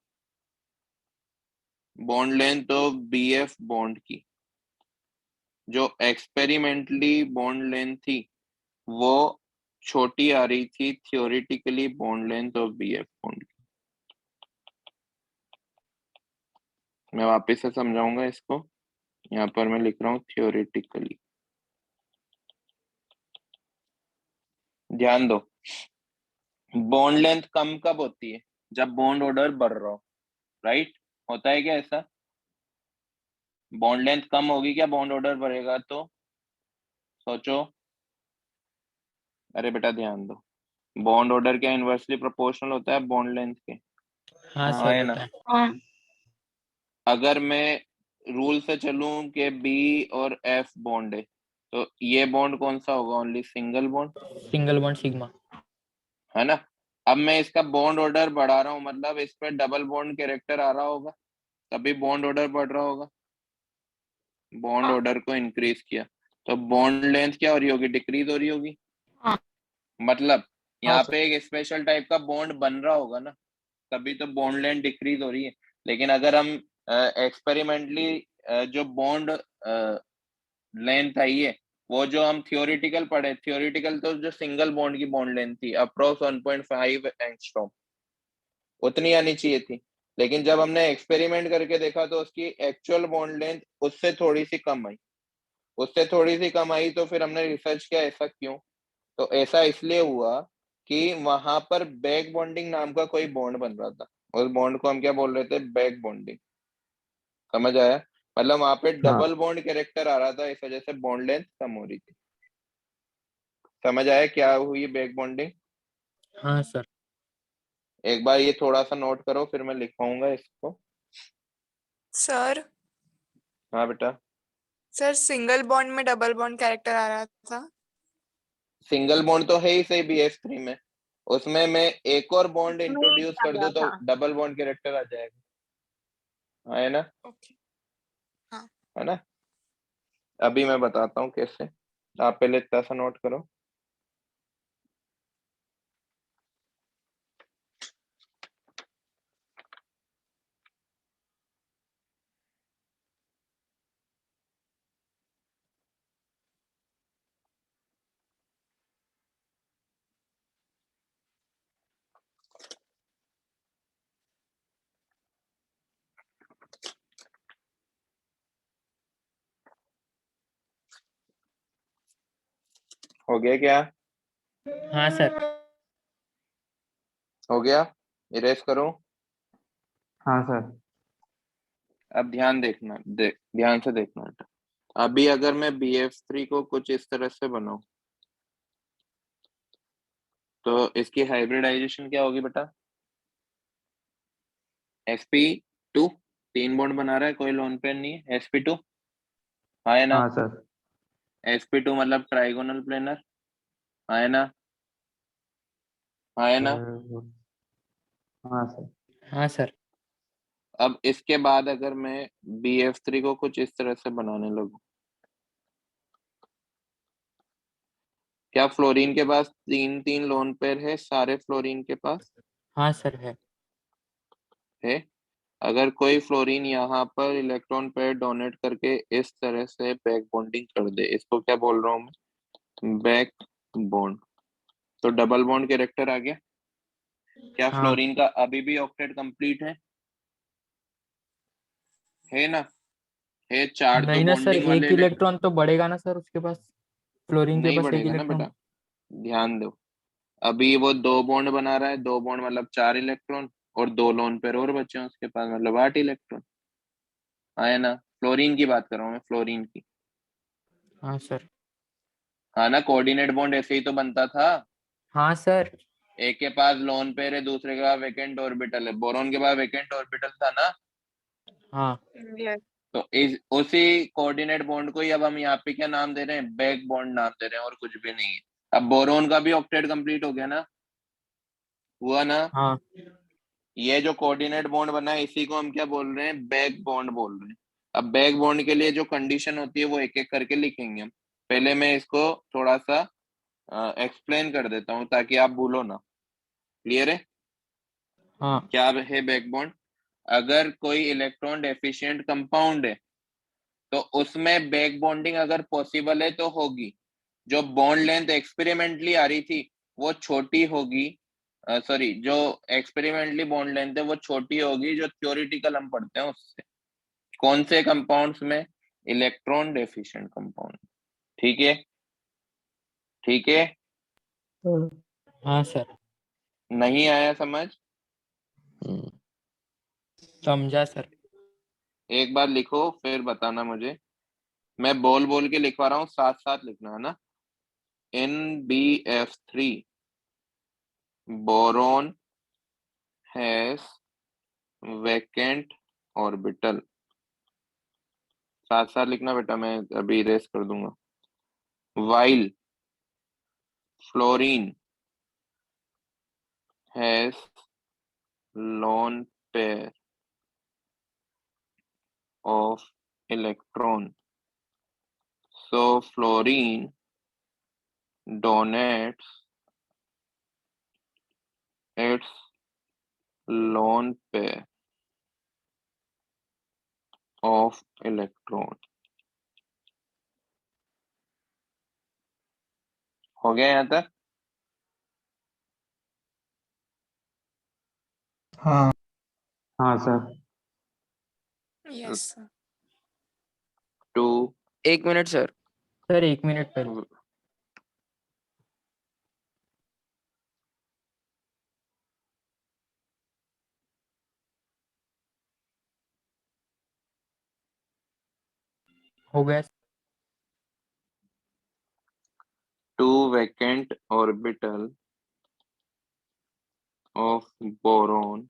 Bond length of BF bond की, जो एक्सपेरिमेंटली बॉन्ड लेंथ थी वो छोटी आ रही थी theoretically bond length of BF bond की। मैं वापस से समझाऊंगा इसको, यहाँ पर मैं लिख रहा हूँ थियोरिटिकली। ध्यान दो, बॉन्ड लेंथ कम कब होती है? जब बॉन्ड ऑर्डर बढ़ रहा हो, राइट? होता है क्या ऐसा? बॉन्ड लेंथ कम होगी क्या बॉन्ड ऑर्डर बढ़ेगा तो? सोचो। अरे बेटा ध्यान दो, बॉन्ड ऑर्डर क्या इनवर्सली प्रोपोर्शनल होता है बॉन्ड लेंथ के?
हाँ
हाँ
सर,
है ना?
होता है।
हाँ।
अगर मैं रूल से चलूं कि B और F बॉन्ड है, तो ये बॉन्ड कौन सा होगा? Only single bond,
single bond sigma.
है ना? अब मैं इसका बॉन्ड ऑर्डर बढ़ा रहा हूँ, मतलब इस पे डबल बॉन्ड कैरेक्टर आ रहा होगा, तभी बॉन्ड ऑर्डर बढ़ रहा होगा। बॉन्ड ऑर्डर को इंक्रीज किया तो बॉन्ड लेंथ क्या हो रही होगी? डिक्रीज हो रही होगी।
हाँ।
मतलब
हाँ
यहाँ
सर।
पे एक स्पेशल टाइप का बॉन्ड बन रहा होगा ना, तभी तो बॉन्ड लेंथ डिक्रीज हो रही है। लेकिन अगर हम एक्सपेरिमेंटली जो बॉन्ड लेंथ आई है वो जो हम थियोरिटिकल पढ़े, थियोरिटिकल तो जो सिंगल बॉन्ड की बॉन्ड लेंथ थी अप्रोक्स 1.5 एंगस्ट्रॉम, उतनी आनी चाहिए थी। लेकिन जब हमने एक्सपेरिमेंट करके देखा तो उसकी एक्चुअल बॉन्ड लेंथ उससे थोड़ी सी कम आई, उससे थोड़ी सी कम आई। तो फिर हमने रिसर्च किया ऐसा क्यों। तो ऐसा इसलिए हुआ कि वहां पर बैक बॉन्डिंग नाम का कोई बॉन्ड बन रहा था, उस बॉन्ड को हम क्या बोल रहे थे, बैक बॉन्डिंग। समझ आया? मतलब वहां पे
हाँ
डबल बॉन्ड कैरेक्टर आ रहा था, इस वजह से बॉन्ड लेंथ कम हो रही थी। समझ आया क्या हुई बैक बॉन्डिंग?
हाँ सर।
एक बार ये थोड़ा सा नोट करो, फिर मैं लिखवाऊंगा इसको।
सर
हाँ बेटा।
सर सिंगल बॉन्ड में डबल बॉन्ड कैरेक्टर आ रहा था।
सिंगल बॉन्ड तो है ही सही BF3 में, उसमें मैं एक और बॉन्ड
उसमें
इंट्रोड्यूस
आ
कर
गया
दूं तो
था।
डबल बॉन्ड कैरेक्टर आ जाएगा, है ना?
ओके। हाँ
है ना? अभी मैं बताता हूँ कैसे, आप पहले इतना सा नोट करो। हो गया क्या?
हाँ सर।
हो गया? इरेज करो।
हाँ सर।
अब ध्यान देखना, ध्यान से देखना बेटा। अभी अगर मैं BF3 को कुछ इस तरह से बनाऊं तो इसकी हाइब्रिडाइजेशन क्या होगी बेटा? sp2, 3 बॉन्ड बना रहा है, कोई लोन पेयर नहीं है, sp2 है ना?
हाँ सर।
sp2 मतलब ट्राइगोनल प्लेनर, है ना? है ना?
हाँ सर।
हाँ सर।
अब इसके बाद अगर मैं BF3 को कुछ इस तरह से बनाने लगूं, क्या फ्लोरीन के पास 3 लोन पेयर है? सारे फ्लोरीन के पास
हाँ सर
है। अगर कोई फ्लोरीन यहाँ पर इलेक्ट्रॉन पेयर डोनेट करके इस तरह से बैक बॉन्डिंग कर दे, इसको क्या बोल रहा हूँ मैं, बैक बॉन्ड। तो डबल बॉन्ड कैरेक्टर आ गया। क्या
हाँ।
फ्लोरीन का अभी भी ऑक्टेट कंप्लीट है ना? है, 4 तो
नहीं ना सर,
बॉन्डिंग वाले
एक इलेक्ट्रॉन तो बढ़ेगा ना सर उसके पास, फ्लोरीन के
नहीं
पास एक
बढ़ेगा ना
इलेक्ट्रॉन।
बेटा, ध्यान दो। अभी वो 2 बॉन्ड बना रहा है, 2 बॉन्ड मतलब 4 इलेक्ट्रॉन, और 2 लोन पेयर और बचे हैं उसके पास, मतलब 8 इलेक्ट्रॉन, है ना? फ्लोरीन की बात कर रहा हूँ मैं, फ्लोरीन की।
हाँ सर।
हाँ ना, कोऑर्डिनेट बॉन्ड ऐसे ही तो बनता था।
हाँ सर।
एक के पास लोन पेयर है, दूसरे के पास वेकेंट ऑर्बिटल है, बोरॉन के पास वेकेंट ऑर्बिटल था ना।
हाँ।
यस।
तो इस उसी कोऑर्डिनेट बॉन्ड को ही अब हम यहाँ पे क्या नाम दे रहे हैं, बैक बॉन्ड नाम दे रहे हैं, और कुछ भी नहीं है। अब बोरोन का भी ऑक्टेट कंप्लीट हो गया ना, हुआ ना?
हाँ।
ये जो कोऑर्डिनेट बॉन्ड बना है इसी को हम क्या बोल रहे हैं, बैक बॉन्ड बोल रहे हैं। अब बैक बॉन्ड के लिए जो कंडीशन होती है वो एक एक करके लिखेंगे हम। पहले मैं इसको थोड़ा सा एक्सप्लेन कर देता हूँ ताकि आप भूलो ना। क्लियर है?
हाँ।
क्या है बैक बॉन्ड? अगर कोई इलेक्ट्रॉन डेफिशिएंट कंपाउंड है तो उसमें बैक बॉन्डिंग अगर पॉसिबल है तो होगी। जो बॉन्ड लेंथ एक्सपेरिमेंटली आ रही थी वो छोटी होगी, सॉरी, जो एक्सपेरिमेंटली बॉन्ड लेंथ है वो छोटी होगी जो थ्योरेटिकल हम पढ़ते हैं उससे। कौन से कंपाउंड्स में? Electron deficient compound. ठीक है? ठीक है?
हाँ सर।
नहीं आया समझ?
समझा सर।
एक बार लिखो फिर बताना मुझे। मैं बोल बोल के लिखवा रहा हूँ, साथ साथ लिखना है ना। NBF3 boron has vacant orbital. साथ साथ लिखना बेटा, मैं अभी इरेज कर दूंगा। While fluorine has lone pair of electron, so fluorine donates its lone pair of electron हो गया यहाँ तक?
हाँ
हाँ सर।
Yes sir.
2
एक मिनट सर। सर 1 मिनट पहले हो गया।
2 vacant orbital of boron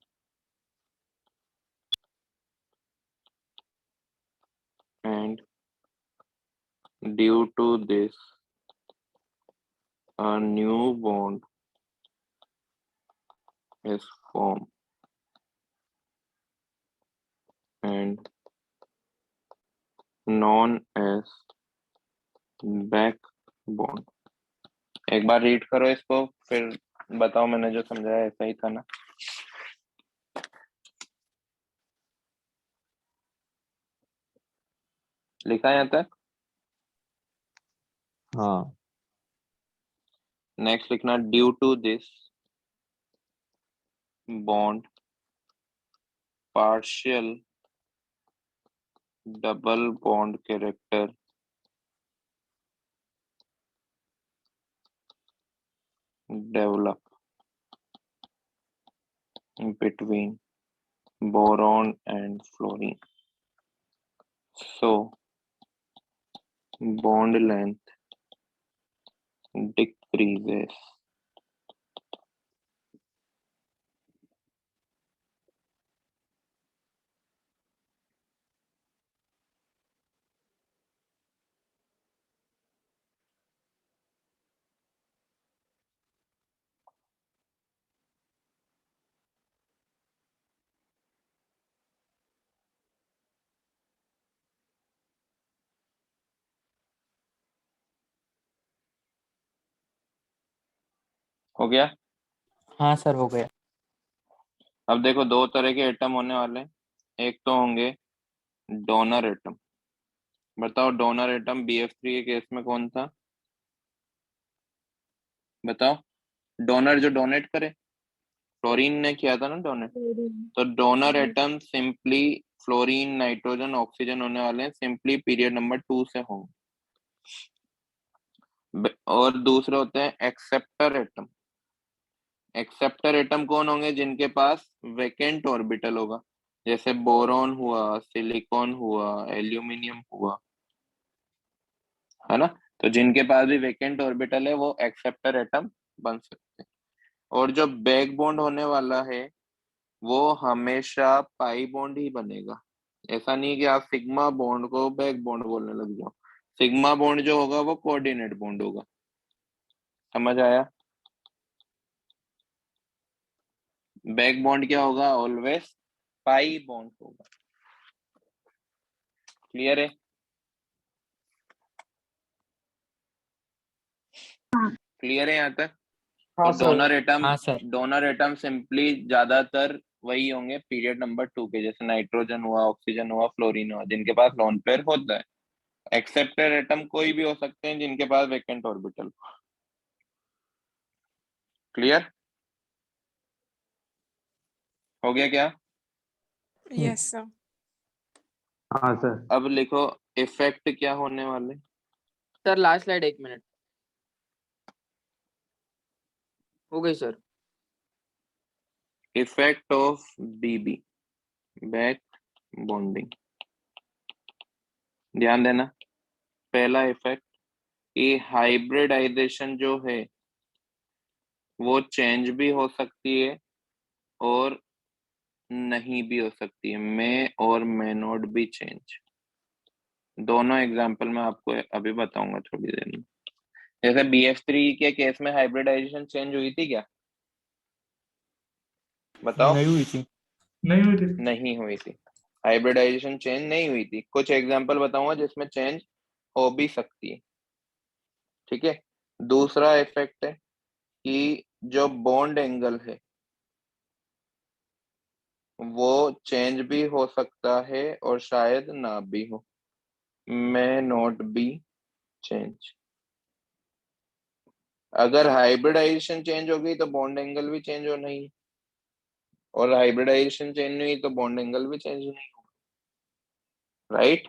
and due to this a new bond is formed and known as backbone। एक बार रीड करो इसको, फिर बताओ मैंने जो समझाया ऐसा ही था ना? लिखा है यहाँ तक?
हाँ।
नेक्स्ट लिखना due to this bond partial double bond character develop between boron and fluorine, so bond length decreases। हो गया?
हाँ सर हो गया।
अब देखो दो तरह के एटम होने वाले हैं। एक तो होंगे डोनर एटम। बताओ डोनर एटम BF3 के केस में कौन था? बताओ। डोनर जो डोनेट करे, फ्लोरीन ने किया था ना डोनेट। तो donor atom simply fluorine nitrogen oxygen होने वाले हैं, सिंपली पीरियड नंबर 2 से होंगे। और दूसरे होते हैं एक्सेप्टर एटम। एक्सेप्टर एटम कौन होंगे? जिनके पास वेकेंट ऑर्बिटल होगा, जैसे बोरॉन हुआ, सिलिकॉन हुआ, एल्यूमिनियम हुआ, है ना? तो जिनके पास भी वेकेंट ऑर्बिटल है वो एक्सेप्टर एटम बन सकते हैं। और जो बैक बॉन्ड होने वाला है वो हमेशा पाई बॉन्ड ही बनेगा। ऐसा नहीं है कि आप सिग्मा बॉन्ड को बैक बॉन्ड बोलने लग जाओ। सिग्मा बॉन्ड जो होगा वो कोऑर्डिनेट बॉन्ड होगा। समझ आया? बैक बॉन्ड क्या होगा? ऑलवेज पाई बॉन्ड होगा। क्लियर है? क्लियर है यहाँ तक?
हाँ
तो
सर।
हाँ सर।
डोनर एटम सिंपली ज्यादातर वही होंगे पीरियड नंबर 2 के, जैसे नाइट्रोजन हुआ, ऑक्सीजन हुआ, फ्लोरीन हुआ, जिनके पास लोन पेयर होता है। एक्सेप्टर एटम कोई भी हो सकते हैं जिनके पास वेकेंट ऑर्बिटल। क्लियर? हो गया क्या?
Yes sir.
हाँ सर।
अब लिखो इफेक्ट क्या होने वाले।
सर लास्ट स्लाइड 1 मिनट हो गई sir.
Effect of BB back bonding. ध्यान देना। पहला इफेक्ट, ये हाइब्रिडाइजेशन जो है वो चेंज भी हो सकती है और नहीं भी हो सकती है। मे और मे नॉट बी चेंज। दोनों एग्जांपल मैं आपको अभी बताऊंगा थोड़ी देर में। जैसे BF3 के केस में हाइब्रिडाइजेशन चेंज हुई थी क्या? बताओ।
नहीं हुई थी।
नहीं हुई थी।
नहीं हुई थी। हाइब्रिडाइजेशन चेंज नहीं हुई थी। कुछ एग्जांपल बताऊंगा जिसमें चेंज हो भी सकती है। ठीक है। दूसरा इफेक्ट है कि जो बॉन्ड एंगल है वो चेंज भी हो सकता है और शायद ना भी हो। May not be change. अगर हाइब्रिडाइजेशन चेंज हो गई तो बॉन्ड एंगल भी चेंज होना ही है, और हाइब्रिडाइजेशन चेंज नहीं हुई तो बॉन्ड एंगल भी चेंज नहीं होगा, राइट?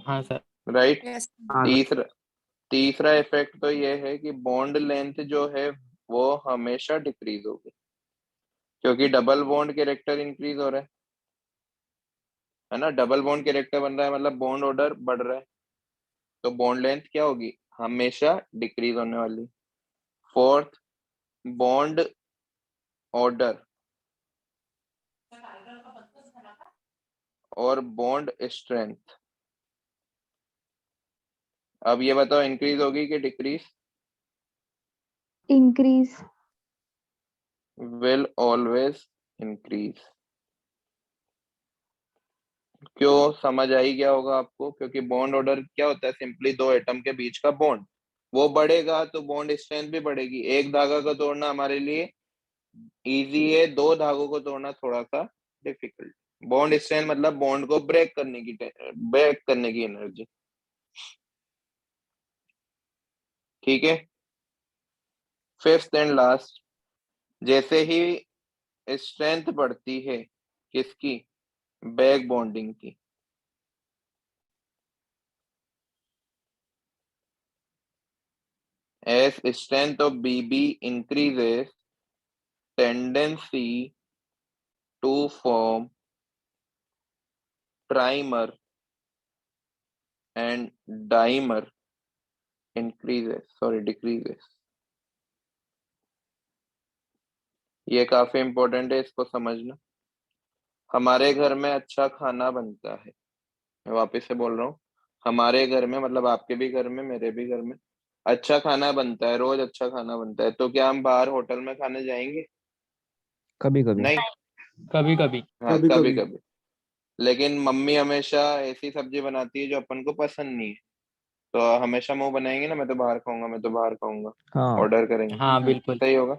हाँ सर।
राइट।
यस
हाँ सर।
तीसरा तीसरा इफेक्ट तो ये है कि बॉन्ड लेंथ जो है वो हमेशा डिक्रीज होगी, क्योंकि डबल बॉन्ड कैरेक्टर इंक्रीज हो रहा है ना, डबल बॉन्ड कैरेक्टर बन रहा है मतलब बॉन्ड ऑर्डर बढ़ रहा है, तो बॉन्ड लेंथ क्या होगी, हमेशा डिक्रीज होने वाली। फोर्थ, बॉन्ड ऑर्डर और बॉन्ड स्ट्रेंथ, अब ये बताओ इंक्रीज होगी कि decrease?
Increase.
Will always increase. क्यों, समझ आई क्या होगा आपको? क्योंकि बॉन्ड ऑर्डर क्या होता है, सिंपली दो एटम के बीच का बॉन्ड, वो बढ़ेगा तो बॉन्ड स्ट्रेंथ भी बढ़ेगी। एक धागा को तोड़ना हमारे लिए इजी है, दो धागों को तोड़ना थोड़ा सा डिफिकल्ट। बॉन्ड स्ट्रेंथ मतलब बॉन्ड को ब्रेक करने की एनर्जी, ठीक है। फिफ्थ एंड लास्ट, जैसे ही स्ट्रेंथ बढ़ती है किसकी, बैक बॉन्डिंग की, as strength of BB increases, tendency to form trimer and dimer decreases। ये काफी इंपॉर्टेंट है, इसको समझना। हमारे घर में अच्छा खाना बनता है, मैं वापस से बोल रहा हूँ, हमारे घर में मतलब आपके भी घर में मेरे भी घर में अच्छा खाना बनता है, रोज अच्छा खाना बनता है, तो क्या हम बाहर होटल में खाने जाएंगे?
कभी कभी।
नहीं।
कभी कभी।
हाँ,
कभी
कभी
कभी।
कभी। लेकिन मम्मी हमेशा ऐसी सब्जी बनाती है जो अपन को पसंद नहीं है, तो हमेशा मुंह बनाएंगे ना, मैं तो बाहर खाऊंगा, मैं तो बाहर खाऊंगा,
हाँ।
ऑर्डर करेंगे।
हाँ बिल्कुल।
सही होगा।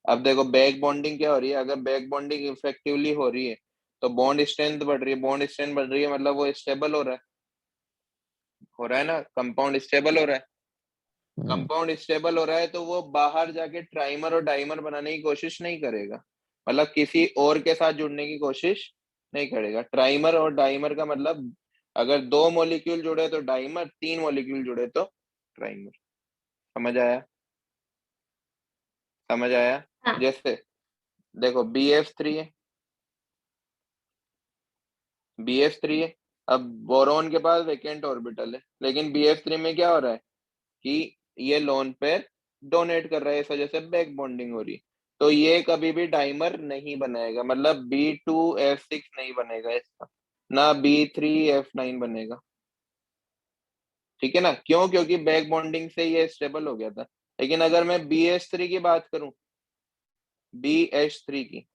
अब देखो बैक बॉन्डिंग क्या हो रही है, अगर बैक बॉन्डिंग इफेक्टिवली हो रही है तो बॉन्ड स्ट्रेंथ बढ़ रही है, बॉन्ड स्ट्रेंथ बढ़ रही है मतलब वो स्टेबल हो रहा है ना, कंपाउंड स्टेबल हो रहा है। कंपाउंड स्टेबल हो रहा है तो वो बाहर जाके ट्राइमर और डाइमर बनाने की कोशिश नहीं करेगा, मतलब किसी और के साथ जुड़ने की कोशिश नहीं करेगा। ट्राइमर और डाइमर का मतलब अगर दो मॉलिक्यूल जुड़े तो डाइमर, तीन मॉलिक्यूल जुड़े तो ट्राइमर। समझ आया? समझ आया?
हाँ।
जैसे देखो BF3 है, BF3 है, अब बोरोन के पास वेकेंट ऑर्बिटल है, लेकिन BF3 में क्या हो रहा है कि ये लोन पेयर डोनेट कर रहा है, इस वजह से बैक बॉन्डिंग हो रही है, तो ये कभी भी डाइमर नहीं बनाएगा, मतलब B2F6 नहीं बनेगा इसका, ना B3F9 बनेगा, ठीक है ना। क्यों? क्योंकि बैक बॉन्डिंग से ये स्टेबल हो गया था। लेकिन अगर मैं BH3 की बात करूं, BH3 की,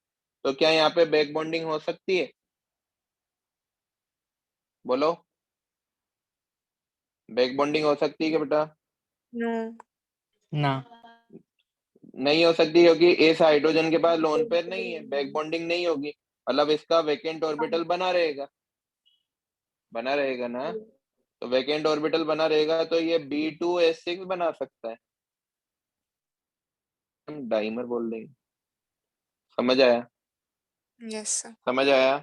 तो क्या यहाँ पे बैक बॉन्डिंग हो सकती है? बोलो, बैक बॉन्डिंग हो सकती है क्या बेटा?
नो
ना।
नहीं हो सकती, क्योंकि इस हाइड्रोजन के पास लोन पेयर नहीं है, बैक बॉन्डिंग नहीं होगी, मतलब इसका वेकेंट ऑर्बिटल बना रहेगा ना, तो वेकेंट ऑर्बिटल बना रहेगा तो ये B2S6 बना सकता है, हम डाइमर बोल देंगे। समझ आया?
यस सर
समझ आया?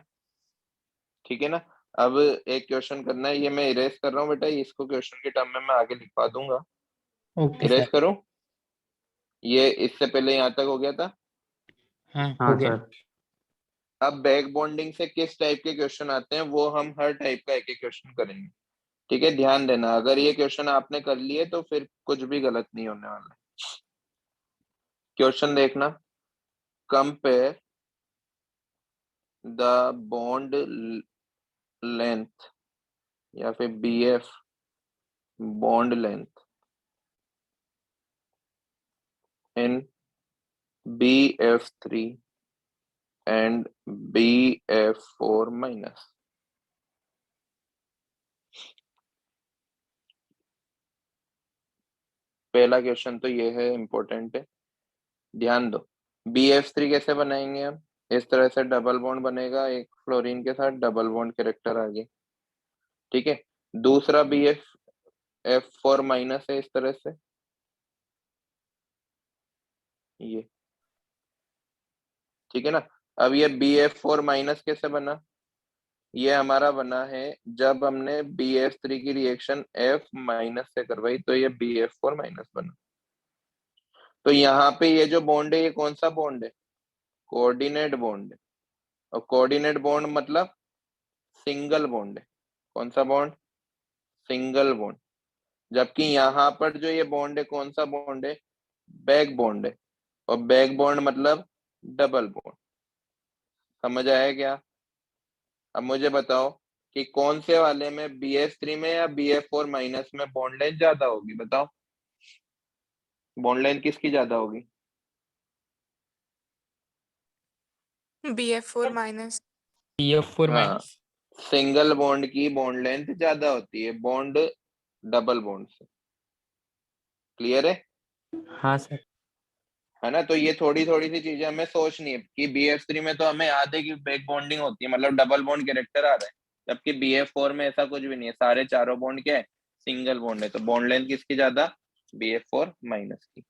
ठीक है ना। अब एक क्वेश्चन करना है, ये मैं इरेज कर रहा हूँ बेटा, इसको क्वेश्चन के टर्म में मैं आगे लिखवा दूंगा।
Okay
erase
sir.
करूं? ये इससे पहले यहाँ तक हो गया था।
हाँ
हाँ
हो गया।
सर।
अब बैक बॉन्डिंग से किस टाइप के क्वेश्चन आते हैं वो हम हर टाइप का एक एक क्वेश्चन करेंगे, ठीक है। ध्यान देना, अगर ये क्वेश्चन आपने कर लिए तो फिर कुछ भी गलत नहीं होने वाला है। क्वेश्चन देखना, कंपेयर द बॉन्ड लेंथ या फिर BF bond length in BF3 and BF4 minus. पहला क्वेश्चन तो ये है, इंपॉर्टेंट है, ध्यान दो। BF3 कैसे बनाएंगे हम? इस तरह से डबल बॉन्ड बनेगा, एक फ्लोरीन के साथ डबल बॉन्ड कैरेक्टर आगे, ठीक है। दूसरा BF F4 माइनस है इस तरह से, ये, ठीक है ना। अब ये BF4 माइनस कैसे बना, ये हमारा बना है जब हमने BF3 की रिएक्शन F माइनस से करवाई, तो ये BF4 माइनस बना। तो यहाँ पे ये जो बॉन्ड है ये कौन सा बॉन्ड है, कोऑर्डिनेट बॉन्ड है। और कोऑर्डिनेट बॉन्ड मतलब सिंगल बॉन्ड है। कौन सा बॉन्ड, सिंगल बॉन्ड। जबकि यहाँ पर जो ये बॉन्ड है कौन सा बॉन्ड है, बैक बॉन्ड है। और बैक बॉन्ड मतलब डबल बॉन्ड। समझ आया क्या। अब मुझे बताओ कि कौन से वाले में BF3 में या BF4 माइनस में बॉन्ड लेंथ ज्यादा होगी, बताओ बॉन्ड लेंथ किसकी ज्यादा होगी।
BF4 minus.
BF4
हाँ,
माइनस।
सिंगल बॉन्ड की बॉन्ड लेंथ ज्यादा होती है बॉन्ड डबल बॉन्ड से। क्लियर है।
हाँ सर।
है ना। तो ये थोड़ी थोड़ी सी चीजें हमें सोचनी है कि BF3 में तो हमें याद है कि बैक बॉन्डिंग होती है, मतलब डबल बॉन्ड कैरेक्टर आ रहा है, जबकि BF4 में ऐसा कुछ भी नहीं है, सारे चारों बॉन्ड क्या है, सिंगल बॉन्ड है। तो बॉन्ड लेंथ किसकी ज्यादा, BF4 माइनस की।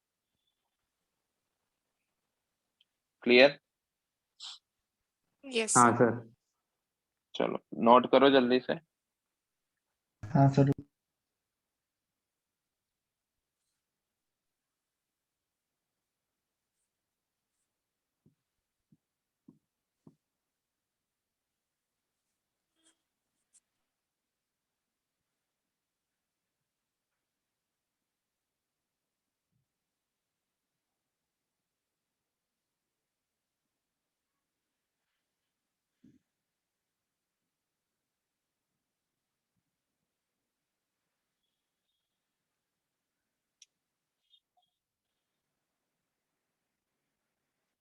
क्लियर।
यस
हाँ
सर।
सर।
चलो नोट करो जल्दी से।
हाँ सर।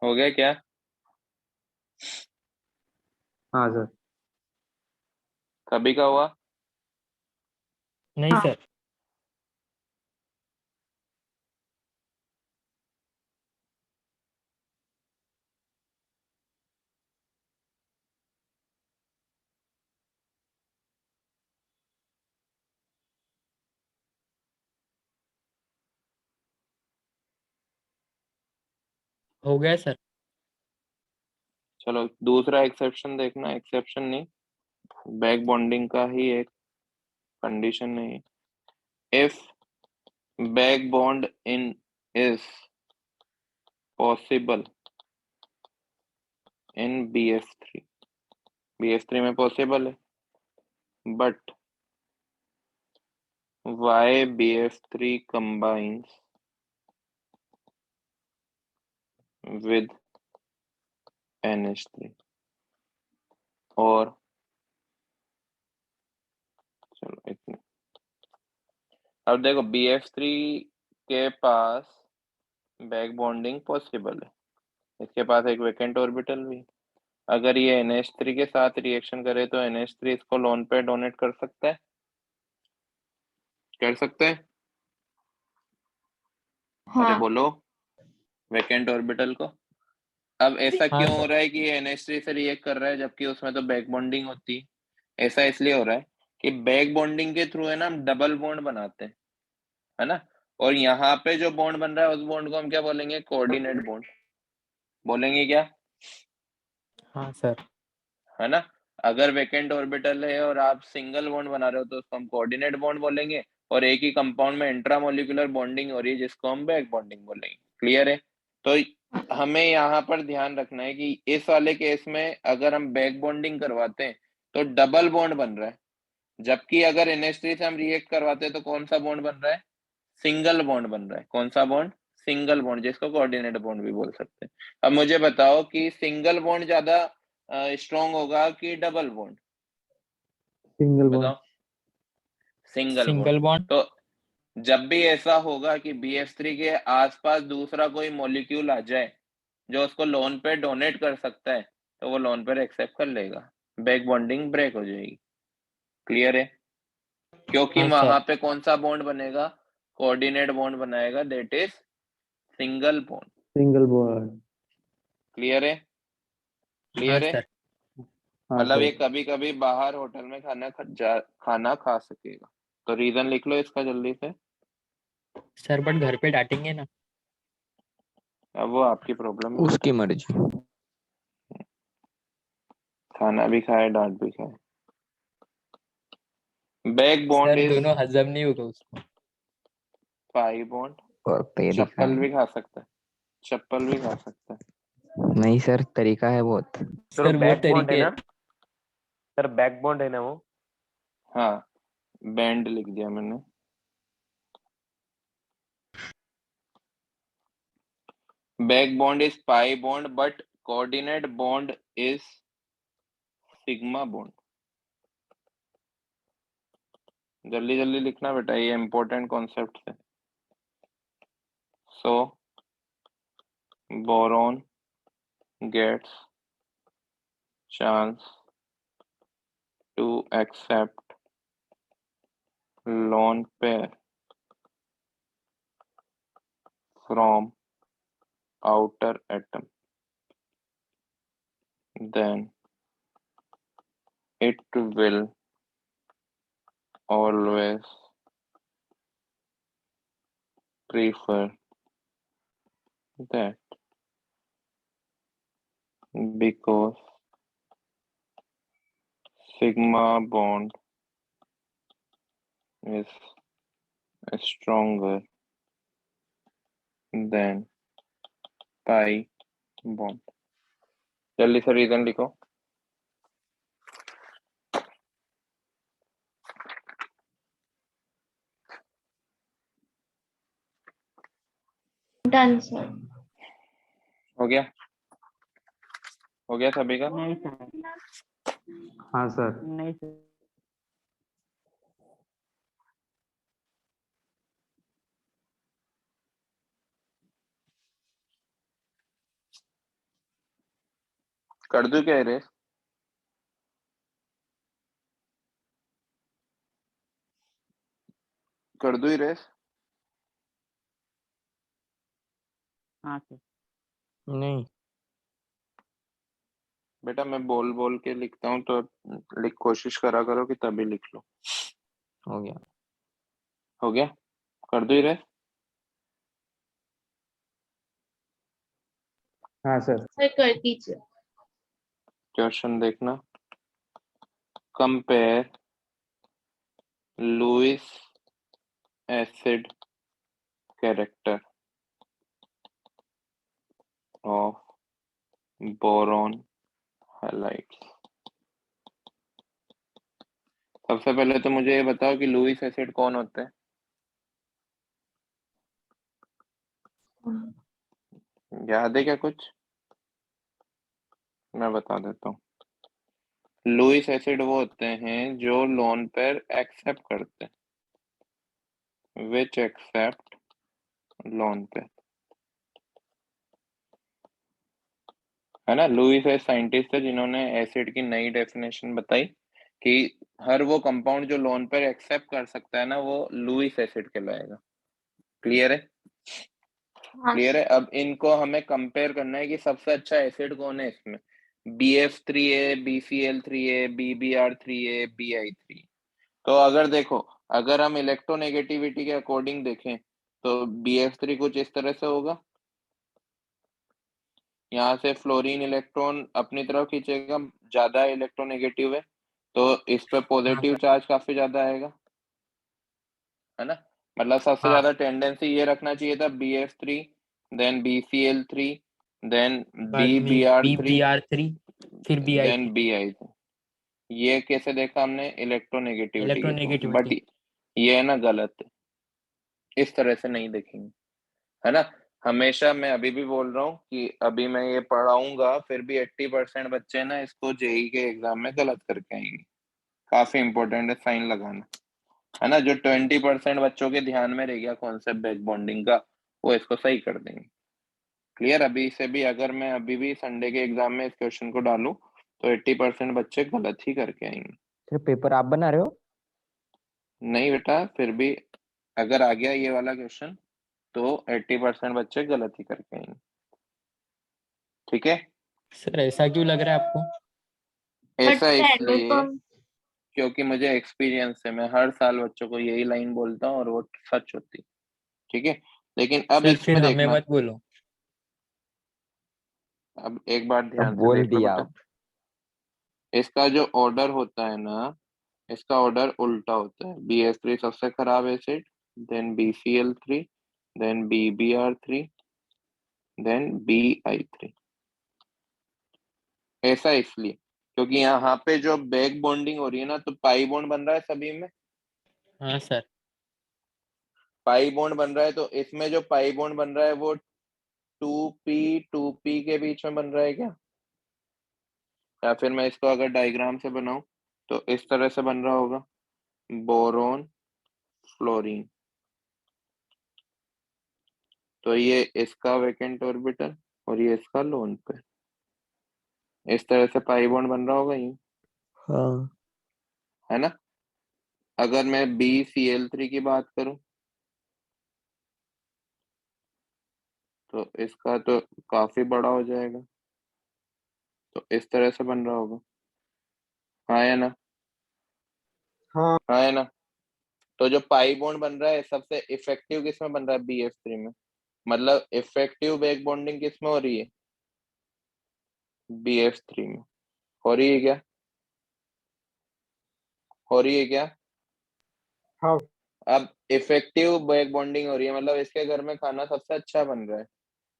हो गया क्या।
हाँ सर।
कभी का हुआ।
नहीं सर। हो गया सर।
चलो दूसरा एक्सेप्शन देखना, एक्सेप्शन नहीं, बैक बॉन्डिंग का ही एक कंडीशन नहीं। If back bond in is possible in BF3 में पॉसिबल है, but why BF3 combines with NH3 और चलो इतने। अब देखो BF3 के पास बैक बॉन्डिंग पॉसिबल है, इसके पास एक वेकेंट ऑर्बिटल भी है। अगर ये NH3 के साथ रिएक्शन करे तो NH3 इसको लोन पे डोनेट कर सकता है, कर सकते हैं। अरे
हाँ
बोलो, वेकेंट ऑर्बिटल को। अब ऐसा
हाँ
क्यों हो
सर।
रहा है कि ये NH3 से रिएक्ट कर रहा है जबकि उसमें तो बैक बॉन्डिंग होती है। ऐसा इसलिए हो रहा है कि बैक बॉन्डिंग के थ्रू है ना हम डबल बॉन्ड बनाते हैं, है ना। और यहाँ पे जो बॉन्ड बन रहा है उस बॉन्ड को हम क्या बोलेंगे, कोऑर्डिनेट बॉन्ड बोलेंगे क्या,
हाँ सर।
है ना। अगर वेकेंट ऑर्बिटल है और आप सिंगल बॉन्ड बना रहे हो तो उसको हम कोऑर्डिनेट बॉन्ड बोलेंगे, और एक ही कंपाउंड में इंट्रामोलिकुलर बॉन्डिंग हो रही है जिसको हम बैक बॉन्डिंग बोलेंगे। क्लियर है। तो हमें यहाँ पर ध्यान रखना है कि इस वाले केस में अगर हम बैक बॉन्डिंग करवाते हैं तो डबल बॉन्ड बन रहा है, जबकि अगर NH3 से हम रिएक्ट करवाते हैं तो कौन सा बॉन्ड बन रहा है, सिंगल बॉन्ड बन रहा है। कौन सा बॉन्ड, सिंगल बॉन्ड, जिसको कोऑर्डिनेट बॉन्ड भी बोल सकते हैं। अब मुझे बताओ कि सिंगल बॉन्ड ज्यादा स्ट्रॉन्ग होगा कि डबल बॉन्ड,
सिंगल बॉन्ड।
बताओ। Single bond.
Single bond.
तो जब भी ऐसा होगा कि BF3 के आसपास दूसरा कोई मॉलिक्यूल आ जाए जो उसको लोन पे डोनेट कर सकता है तो वो लोन पर एक्सेप्ट कर लेगा, बैक बॉन्डिंग ब्रेक हो जाएगी। क्लियर है। क्योंकि
हाँ
वहां
सर।
पे कौन सा बॉन्ड बनेगा, कोऑर्डिनेट बॉन्ड बनाएगा, that is single bond.
Single bond.
Clear है।
हाँ
क्लियर है।
सर।
हाँ
मतलब ये
सर।
कभी कभी बाहर होटल में खाना खा सकेगा। तो रीजन लिख लो इसका जल्दी से।
सर बट घर पे डांटेंगे ना।
अब वो आपकी प्रॉब्लम है,
उसकी मर्जी।
खाना भी खाए डांट भी खाए। बैक बॉन्ड
सर
इज
दोनों हजम नहीं होगा उसको।
Pi bond.
और तरीका
चप्पल
है।
भी खा सकता है, चप्पल भी खा सकता है।
नहीं सर, तरीका है बहुत।
सर
सर वो
बैक बॉन्ड है
तरीके
ना? सर बैक बॉन्ड है ना वो?
हाँ, बैंड लिख दिया मैंने। Back bond is pi bond but coordinate bond is sigma bond. जल्दी जल्दी लिखना बेटा, ये इंपॉर्टेंट कॉन्सेप्ट है। सो boron gets chance to accept lone pair from outer atom, then it will always prefer that because sigma bond is stronger than pi bond. जल्दी से reason लिखो।
Done sir.
हो गया? हो गया सभी का?
नहीं सर,
हाँ सर।
नहीं सर।
कर दूं क्या इरेज? कर दूं इरेज?
हाँ सर।
नहीं।
बेटा मैं बोल बोल के लिखता हूँ तो लिख कोशिश करा करो कि तभी लिख लो।
हो गया।
हो गया? कर दूं इरेज?
हाँ सर।
सर कर दीजिए।
क्वेश्चन देखना। Compare Lewis acid character of boron halides. सबसे पहले तो मुझे ये बताओ कि लुईस एसिड कौन होते हैं? याद है क्या कुछ? मैं बता देता हूँ। लुईस एसिड वो होते हैं जो लोन पेयर एक्सेप्ट करते हैं, विच एक्सेप्ट लोन पेयर, है ना। लुईस एक साइंटिस्ट है जिन्होंने एसिड की नई डेफिनेशन बताई कि हर वो कंपाउंड जो लोन पेयर एक्सेप्ट कर सकता है ना, वो लुईस एसिड कहलाएगा। क्लियर है?
हाँ
क्लियर है। अब इनको हमें कंपेयर करना है कि सबसे अच्छा एसिड कौन है इसमें। BF3A, BCl3A, BBr3A, BI3। तो अगर देखो, अगर हम इलेक्ट्रोनेगेटिविटी के अकॉर्डिंग देखें तो BF3 कुछ इस तरह से होगा। यहाँ से फ्लोरीन इलेक्ट्रॉन अपनी तरफ खींचेगा, ज्यादा इलेक्ट्रोनेगेटिव है तो इस पे पॉजिटिव चार्ज काफी ज्यादा आएगा, है ना। मतलब सबसे ज्यादा टेंडेंसी ये रखना चाहिए था BF3, देन BCl3, देन
बाद में
BBr3,
BBr3, फिर
देन
BI3।
BI3। ये कैसे देखा हमने? इलेक्ट्रोनेगेटिविटी के थ्रू। But
electronegativity.
ये है ना गलत है, इस तरह से नहीं देखेंगे, है ना। हमेशा मैं अभी भी बोल रहा हूँ कि अभी मैं ये पढ़ाऊंगा फिर भी 80% बच्चे ना इसको जेई के एग्जाम में गलत करके आएंगे। काफी इंपॉर्टेंट है साइन लगाना, है ना। जो 20% बच्चों के ध्यान में रह गया कॉन्सेप्ट बैक बॉन्डिंग का, वो इसको सही कर देंगे। क्लियर? अभी से भी अगर मैं अभी भी संडे के एग्जाम में इस क्वेश्चन को डालूं तो 80% बच्चे गलत ही करके आएंगे।
सर पेपर आप बना रहे हो?
नहीं बेटा, फिर भी अगर आ गया ये वाला क्वेश्चन तो 80% बच्चे गलत ही करके आएंगे। ठीक है?
सर ऐसा क्यों लग रहा है आपको?
बट
ऐसा
स्टैंडर्ड तो
इसलिए क्योंकि मुझे एक्सपीरियंस है, मैं हर साल बच्चों को यही लाइन बोलता हूँ और वो सच होती। ठीक है, लेकिन अब
सर फिर
इसमें
हमें
देखना।
मत बोलो।
अब एक बार
अब
ध्यान से
बोल
देख लो
दिया
बेटा,
आप।
इसका जो ऑर्डर होता है ना, इसका ऑर्डर उल्टा होता है। BF3 सबसे खराब acid, then BCl3, then BBr3, then BI3। ऐसा इसलिए क्योंकि यहाँ पे जो बैक बॉन्डिंग हो रही है ना, तो पाई बॉन्ड बन रहा है सभी में,
हाँ सर।
पाई बॉन्ड बन रहा है, तो इसमें जो पाई बॉन्ड बन रहा है वो 2p के बीच में बन रहा है क्या? या फिर मैं इसको अगर डायग्राम से बनाऊं तो इस तरह से बन रहा होगा, बोरोन फ्लोरीन। तो ये इसका वैकेंट ऑर्बिटल और ये इसका लोन पे, इस तरह से पाई बॉन्ड बन रहा होगा ये,
हाँ।
है ना। अगर मैं BCl3 की बात करूं तो इसका तो काफी बड़ा हो जाएगा, तो इस तरह से बन रहा होगा, हाँ या ना?
हाँ
हाँ या ना? तो जो पाई बॉन्ड बन रहा है सबसे इफेक्टिव किसमें बन रहा है? BF3 में। मतलब इफेक्टिव बैक बॉन्डिंग किसमें हो रही है? BF3 में। हो रही है क्या? हो रही है क्या?
हाँ
अब इफेक्टिव बैक बॉन्डिंग हो रही है, मतलब इसके घर में खाना सबसे अच्छा बन रहा है।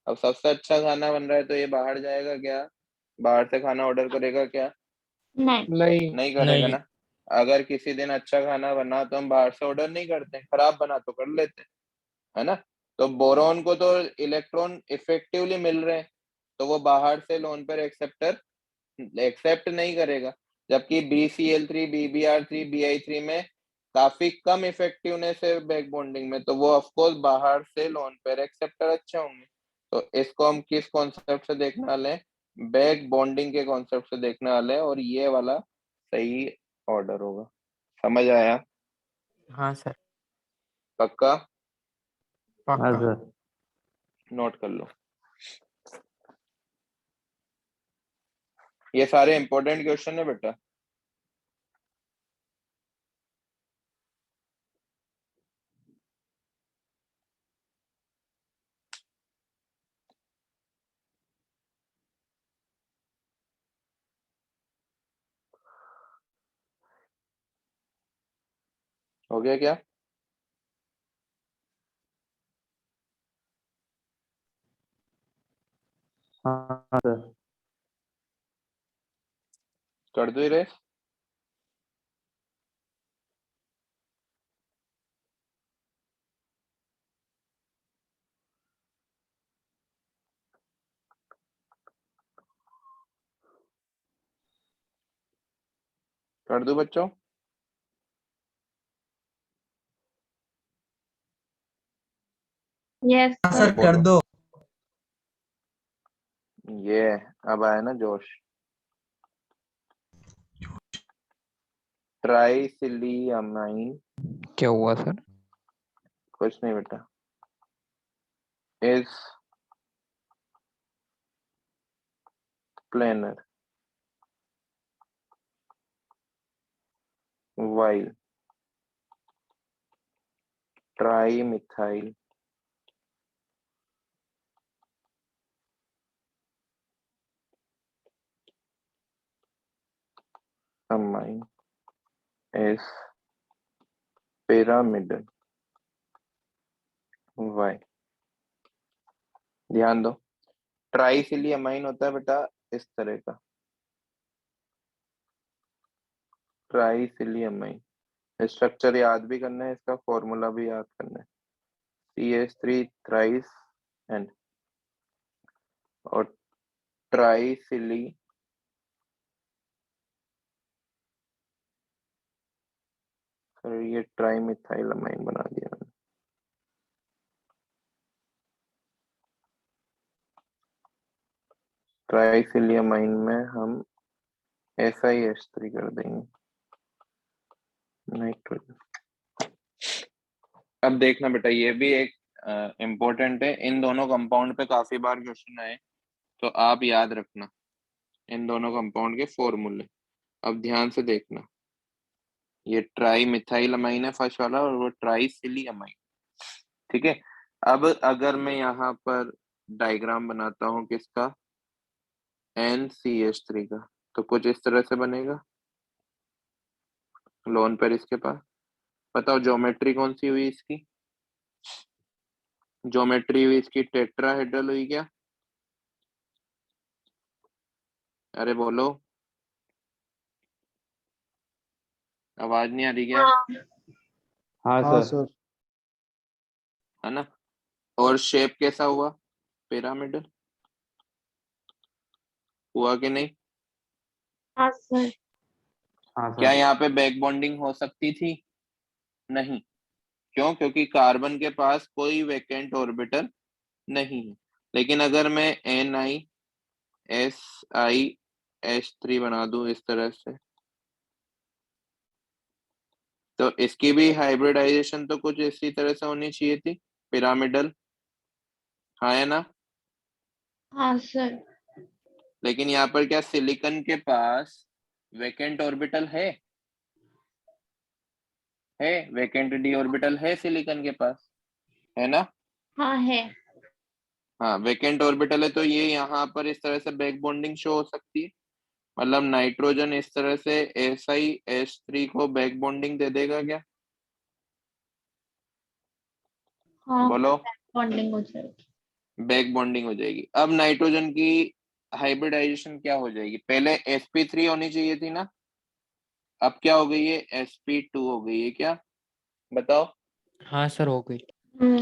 अब सबसे अच्छा खाना बन रहा है तो ये बाहर जाएगा क्या? बाहर से खाना ऑर्डर करेगा क्या?
नहीं।
नहीं
नहीं करेगा
नहीं।
ना। अगर किसी दिन अच्छा खाना बना तो हम बाहर से ऑर्डर नहीं करते, खराब बना तो कर लेते हैं, है ना। तो बोरॉन को तो इलेक्ट्रॉन इफेक्टिवली मिल रहे हैं, तो वो बाहर से लोन पर एक्सेप्ट नहीं करेगा। जबकि BCl3, BBr3, BI3 में काफी कम इफेक्टिवनेस है बैक बॉन्डिंग में, तो वो ऑफकोर्स बाहर से लोन पेयर एक्सेप्टर अच्छे होंगे। तो इसको हम किस कॉन्सेप्ट से देखने वाले हैं? बैक बॉन्डिंग के कॉन्सेप्ट से देखने वाले हैं, और ये वाला सही ऑर्डर होगा। समझ आया?
हाँ सर।
पक्का?
हाँ
पक्का।
सर।
नोट कर लो, ये सारे इंपॉर्टेंट क्वेश्चन है बेटा। हो गया क्या?
हाँ सर।
कर दो रे। कर दो बच्चों।
Yes sir.
कर दो। ये अब आया ना जोश। ट्राइसिलियमाइन,
क्या हुआ सर?
कुछ नहीं बेटा, is planar while trimethyl amine is pyramidal। why? ध्यान दो, ट्राइसिलियमाइन होता है बेटा इस तरह का, ट्राइसिलियमाइन। स्ट्रक्चर याद भी करना है, इसका फॉर्मूला भी याद करना है, CH3 थ्राइस एंड, और ट्राइसिली सर ये ट्राइमिथाइलमाइन बना दिया मैंने। ट्राइसिलियमाइन में हम SiH3 कर देंगे, नाइट्रोजन। अब देखना बेटा, ये भी एक इम्पोर्टेंट है, इन दोनों कंपाउंड पे काफी बार क्वेश्चन आए, तो आप याद रखना इन दोनों कंपाउंड के फॉर्मूले। अब ध्यान से देखना, ये ट्राई मिथाइल अमाइन है फर्स्ट वाला, और वो ट्राई सिली अमाइन, ठीक है। अब अगर मैं यहाँ पर डायग्राम बनाता हूँ किसका, NCH3 का, तो कुछ इस तरह से बनेगा लोन पेयर इसके पास। बताओ ज्योमेट्री कौन सी हुई इसकी? ज्योमेट्री हुई इसकी टेट्राहेड्रल हुई क्या? अरे बोलो, आवाज नहीं आ रही क्या?
हाँ
हाँ
हाँ
सर।
सर।
है ना? और शेप कैसा हुआ? पिरामिडल हुआ कि नहीं?
हाँ सर।
हाँ
क्या
सर।
यहाँ पे बैक बॉन्डिंग हो सकती थी? नहीं। क्यों? क्योंकि कार्बन के पास कोई वैकेंट ऑर्बिटल नहीं है। लेकिन अगर मैं NiSiH3 बना दूं इस तरह से, तो इसकी भी हाइब्रिडाइजेशन तो कुछ इसी तरह से होनी चाहिए थी, पिरामिडल। हाँ है ना?
हाँ सर।
लेकिन यहाँ पर क्या सिलिकॉन के पास वैकेंट ऑर्बिटल है? वैकेंट डी ऑर्बिटल है सिलिकॉन के पास, है ना?
हाँ है।
हाँ वैकेंट ऑर्बिटल है, तो ये यहाँ पर इस तरह से बैक बॉन्डिंग शो हो सकती है। मतलब नाइट्रोजन इस तरह से SiH3 को बैक बॉन्डिंग दे देगा क्या?
हाँ
बोलो।
बॉन्डिंग हो जाएगी।
बैक बॉन्डिंग हो जाएगी। अब नाइट्रोजन की हाइब्रिडाइजेशन क्या हो जाएगी? पहले sp3 होनी चाहिए थी ना, अब क्या हो गई है? sp2 हो गई है क्या? बताओ।
हाँ सर, हो गई।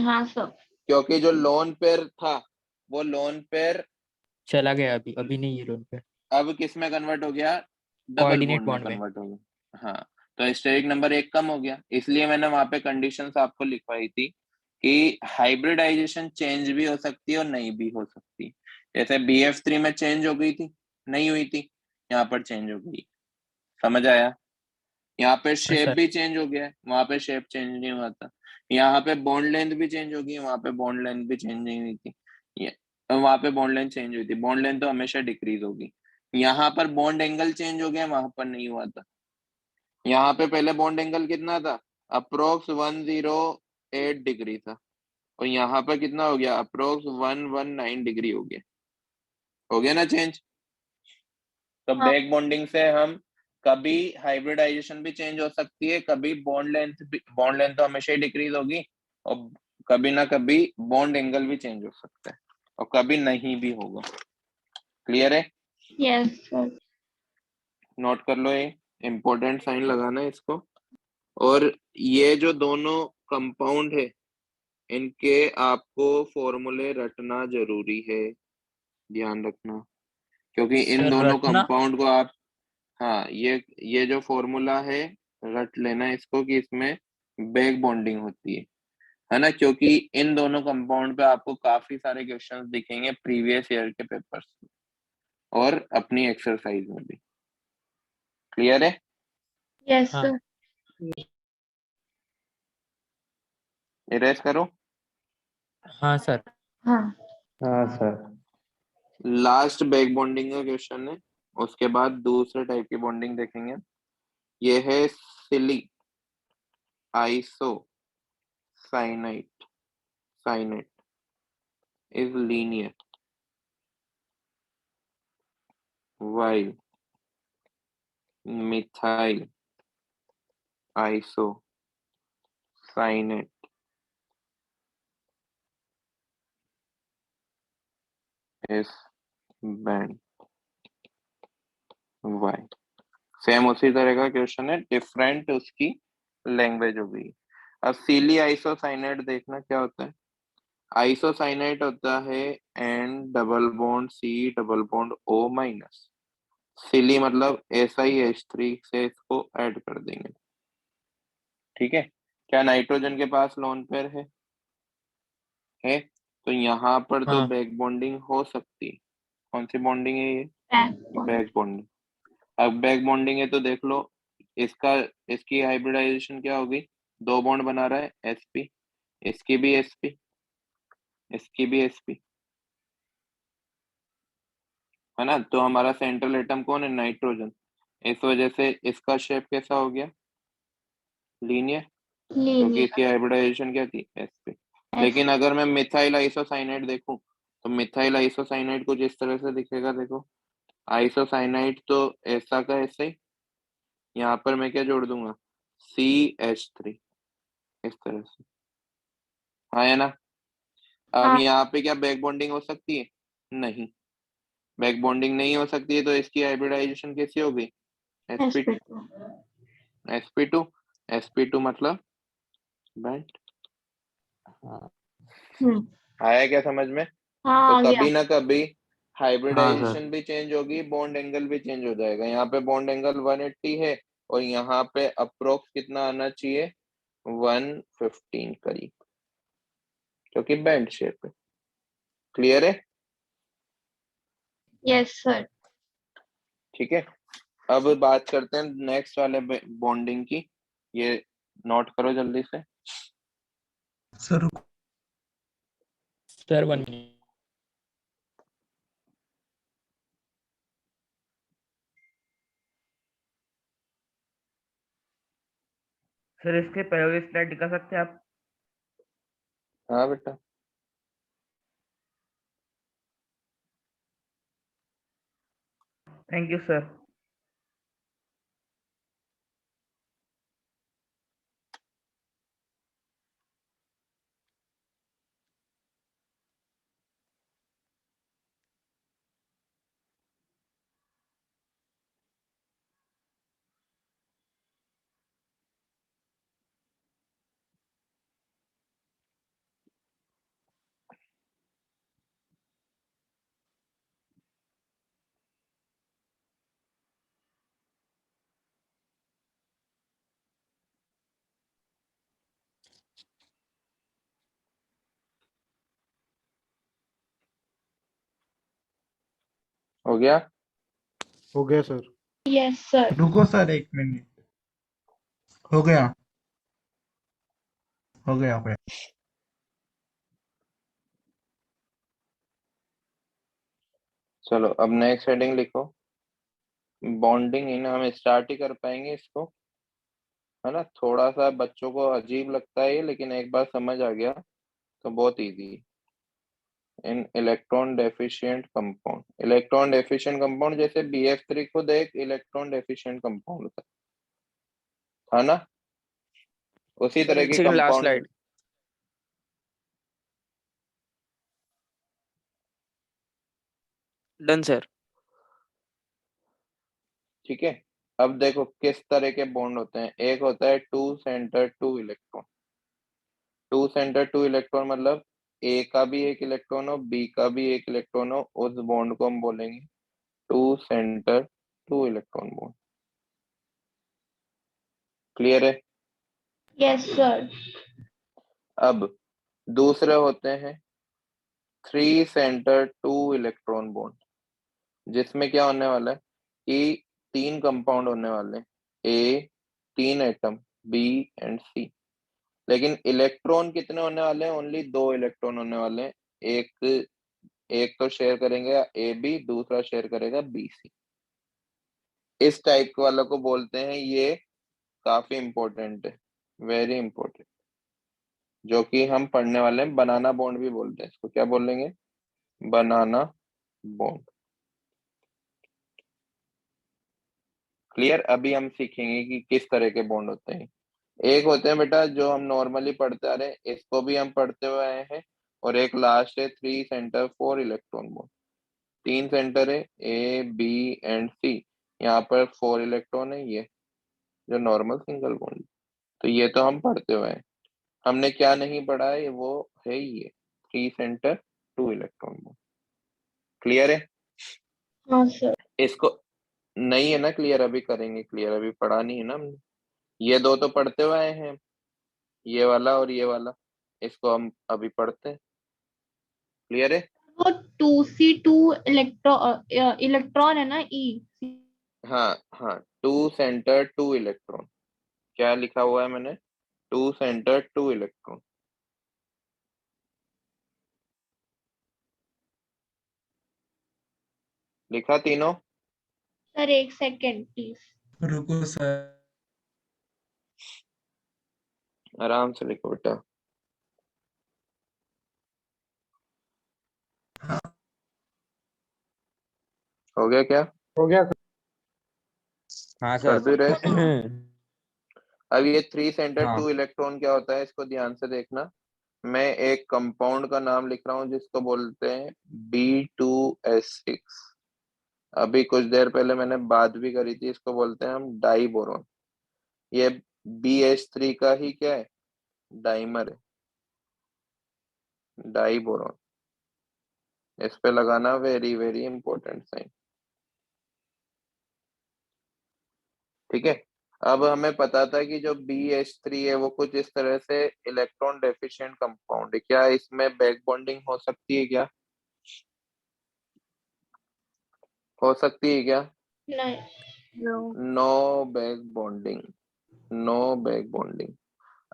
हाँ सर।
क्योंकि जो लोन पेयर था वो लोन पेयर
चला गया, अभी अभी नहीं है लोन पे।
अब किस में कन्वर्ट हो गया? डबल
कोऑर्डिनेट
बॉन्ड में
बॉन्ड में।
कन्वर्ट हो गया। हाँ, तो स्टेरिक नंबर 1 कम हो गया, इसलिए मैंने वहां पे कंडीशंस आपको लिखवाई थी कि हाइब्रिडाइजेशन चेंज भी हो सकती है और नहीं भी हो सकती। जैसे BF3 में चेंज हो गई थी, नहीं हुई थी, यहाँ पर चेंज हो गई। समझ आया? यहाँ पे शेप
सर।
भी चेंज हो गया है, वहां पे शेप चेंज नहीं हुआ था। यहाँ पे बॉन्ड लेंथ भी चेंज हो गई, वहां पे बॉन्ड लेंथ भी चेंज नहीं हुई थी। वहां पे बॉन्ड लेंथ चेंज हुई थी, बॉन्ड लेंथ तो हमेशा डिक्रीज होगी। यहाँ पर बॉन्ड एंगल चेंज हो गया, वहां पर नहीं हुआ था। यहाँ पे पहले बॉन्ड एंगल कितना था? अप्रोक्स 108 डिग्री था, और यहाँ पर कितना हो गया? अप्रोक्स 119 डिग्री हो गया। हो गया ना चेंज? तो
हाँ
बैक बॉन्डिंग से हम कभी हाइब्रिडाइजेशन भी चेंज हो सकती है, कभी बॉन्ड लेंथ तो हमेशा ही डिक्रीज होगी, और कभी ना कभी बॉन्ड एंगल भी चेंज हो सकता है, और कभी नहीं भी होगा। क्लियर है?
Yes sir.
नोट कर लो, ये इंपॉर्टेंट साइन लगाना है इसको। और ये जो दोनों कंपाउंड है इनके आपको फॉर्मूले रटना जरूरी है, ध्यान रखना, क्योंकि इन
सर
दोनों
रटना।
कंपाउंड को आप, हाँ ये जो फॉर्मूला है रट लेना इसको, कि इसमें बैक बॉन्डिंग होती है ना? क्योंकि इन दोनों कंपाउंड पे आपको काफी सारे क्वेश्चंस दिखेंगे प्रीवियस ईयर के पेपर्स में और अपनी एक्सरसाइज में भी। क्लियर है?
यस
हाँ।
सर।
इरेज करो।
हाँ सर।
हाँ
हाँ सर।
लास्ट बैक बॉन्डिंग का क्वेश्चन है, उसके बाद दूसरे टाइप की बॉन्डिंग देखेंगे। ये है silyl isocyanate is linear while methyl isocyanate is banned. Why? Same उसी तरह का क्वेश्चन है, डिफरेंट उसकी लैंग्वेज हो गई। अब सीली आइसोसाइनेट देखना क्या होता है। आइसोसाइनेट होता है N double bond C double bond O-। सिली मतलब SiH3 से इसको ऐड कर देंगे। ठीक है? क्या नाइट्रोजन के पास लोन पेयर है? तो यहाँ पर तो
हाँ
बैक बॉन्डिंग हो सकती है। कौन सी बॉन्डिंग है ये? Back bonding. अब बैक बॉन्डिंग है तो देख लो, इसका इसकी हाइब्रिडाइजेशन क्या होगी? 2 बॉन्ड बना रहा है sp, इसकी भी sp, इसकी भी sp, है ना? तो हमारा सेंट्रल एटम कौन है? नाइट्रोजन। इस वजह से इसका शेप कैसा हो गया? लीनियर, क्योंकि इसकी हाइब्रिडाइजेशन क्या थी? sp। लेकिन अगर मैं मिथाइल आइसोसाइनेट देखूं तो मिथाइल आइसोसाइनेट कुछ इस तरह से दिखेगा, देखो आइसोसाइनाइड तो ऐसा का ऐसा ही, यहाँ पर मैं क्या जोड़ दूंगा, CH3, इस तरह से। हाँ है ना। अब
हाँ
यहाँ पे क्या बैक बॉन्डिंग हो सकती है? नहीं, बैक बॉन्डिंग नहीं हो सकती है, तो इसकी हाइब्रिडाइजेशन कैसी होगी? sp2।
sp2
sp2 sp2 मतलब बैंड।
हाँ
आया क्या समझ में?
हाँ
तो
आ गया।
कभी ना कभी
हाँ
हाइब्रिडाइजेशन
सर
भी चेंज होगी, बॉन्ड एंगल भी चेंज हो जाएगा। यहाँ पे बॉन्ड एंगल 180 है और यहाँ पे अप्रोक्स कितना आना चाहिए, 115 करीब, क्योंकि बैंड शेप है। क्लियर है?
Yes sir.
ठीक है, अब बात करते हैं नेक्स्ट वाले बॉन्डिंग की। ये नोट करो जल्दी से।
Sir
sir 1 minute.
सर इसके पहले स्लाइड दिखा सकते हैं आप?
हाँ बेटा।
Thank you sir.
हो गया?
हो गया सर।
Yes sir.
रुको सर 1 मिनट। हो गया हो गया हो गया।
चलो अब नेक्स्ट हेडिंग लिखो। बॉन्डिंग ही ना, हम स्टार्ट ही कर पाएंगे इसको, है ना। थोड़ा सा बच्चों को अजीब लगता है ये, लेकिन एक बार समझ आ गया तो बहुत इजी है। इन electron deficient compound, electron deficient compound जैसे BF3 खुद एक इलेक्ट्रॉन डेफिशिएंट कंपाउंड था ना, उसी तरह
एक
के
second, last
compound.
Slide. Done sir.
ठीक है, अब देखो किस तरह के बॉन्ड होते हैं। एक होता है two centre two electron. Two centre two electron मतलब ए का भी एक इलेक्ट्रॉन हो, बी का भी एक इलेक्ट्रॉन हो, उस बॉन्ड को हम बोलेंगे two centre two electron bond. Clear है?
Yes sir.
अब दूसरे होते हैं three centre two electron bond, जिसमें क्या होने वाला है कि तीन कंपाउंड होने वाले हैं, ए तीन एटम, बी एंड सी। लेकिन इलेक्ट्रॉन कितने होने वाले हैं? ओनली दो इलेक्ट्रॉन होने वाले हैं। एक एक तो शेयर करेंगे ए बी, दूसरा शेयर करेगा बी सी। इस टाइप के वालों को बोलते हैं, ये काफी इंपॉर्टेंट है, वेरी इंपॉर्टेंट, जो कि हम पढ़ने वाले हैं। बनाना बॉन्ड भी बोलते हैं इसको। क्या बोलेंगे? बनाना बॉन्ड। क्लियर? अभी हम सीखेंगे कि किस तरह के बॉन्ड होते हैं। एक होते हैं बेटा जो हम नॉर्मली पढ़ते आ रहे हैं, इसको भी हम पढ़ते हुए आए हैं, और एक लास्ट है three centre for electron bond. तीन सेंटर है, ए बी एंड सी, यहाँ पर फोर इलेक्ट्रॉन है, ये जो नॉर्मल सिंगल बॉन्ड। तो ये तो हम पढ़ते हुए हैं। हमने क्या नहीं पढ़ा है, वो है ये three centre two electron bond. Clear है?
हाँ सर।
इसको नहीं है ना क्लियर? अभी करेंगे क्लियर, अभी पढ़ा नहीं है ना हमने। ये दो तो पढ़ते हुए आए हैं, ये वाला और ये वाला, इसको हम अभी पढ़ते हैं। क्लियर है?
वो 2C2 इलेक्ट्रॉन है ना ई।
हाँ हाँ, टू सेंटर टू इलेक्ट्रॉन। क्या लिखा हुआ है मैंने? Two centre two electron. लिखा तीनों?
सर एक सेकेंड प्लीज।
रुको सर।
आराम से लिखो बेटा।
हाँ
हो गया क्या?
हो गया सर।
हाँ
कर
सर
दूं रेस्ट? अब ये 3 सेंटर
हाँ
2 इलेक्ट्रॉन क्या होता है, इसको ध्यान से देखना। मैं एक कंपाउंड का नाम लिख रहा हूँ जिसको बोलते हैं B2S6। अभी कुछ देर पहले मैंने बात भी करी थी, इसको बोलते हैं हम डाई बोरोन। ये BH3 का ही क्या है, डाइमर है, डाई बोरोन। इस पे लगाना वेरी वेरी इंपॉर्टेंट साइन। ठीक है। अब हमें पता था कि जो BH3 है वो कुछ इस तरह से इलेक्ट्रॉन डेफिशिएंट कंपाउंड है। क्या इसमें बैक बॉन्डिंग हो सकती है क्या? हो सकती है क्या?
नहीं।
No back bonding, no back bonding.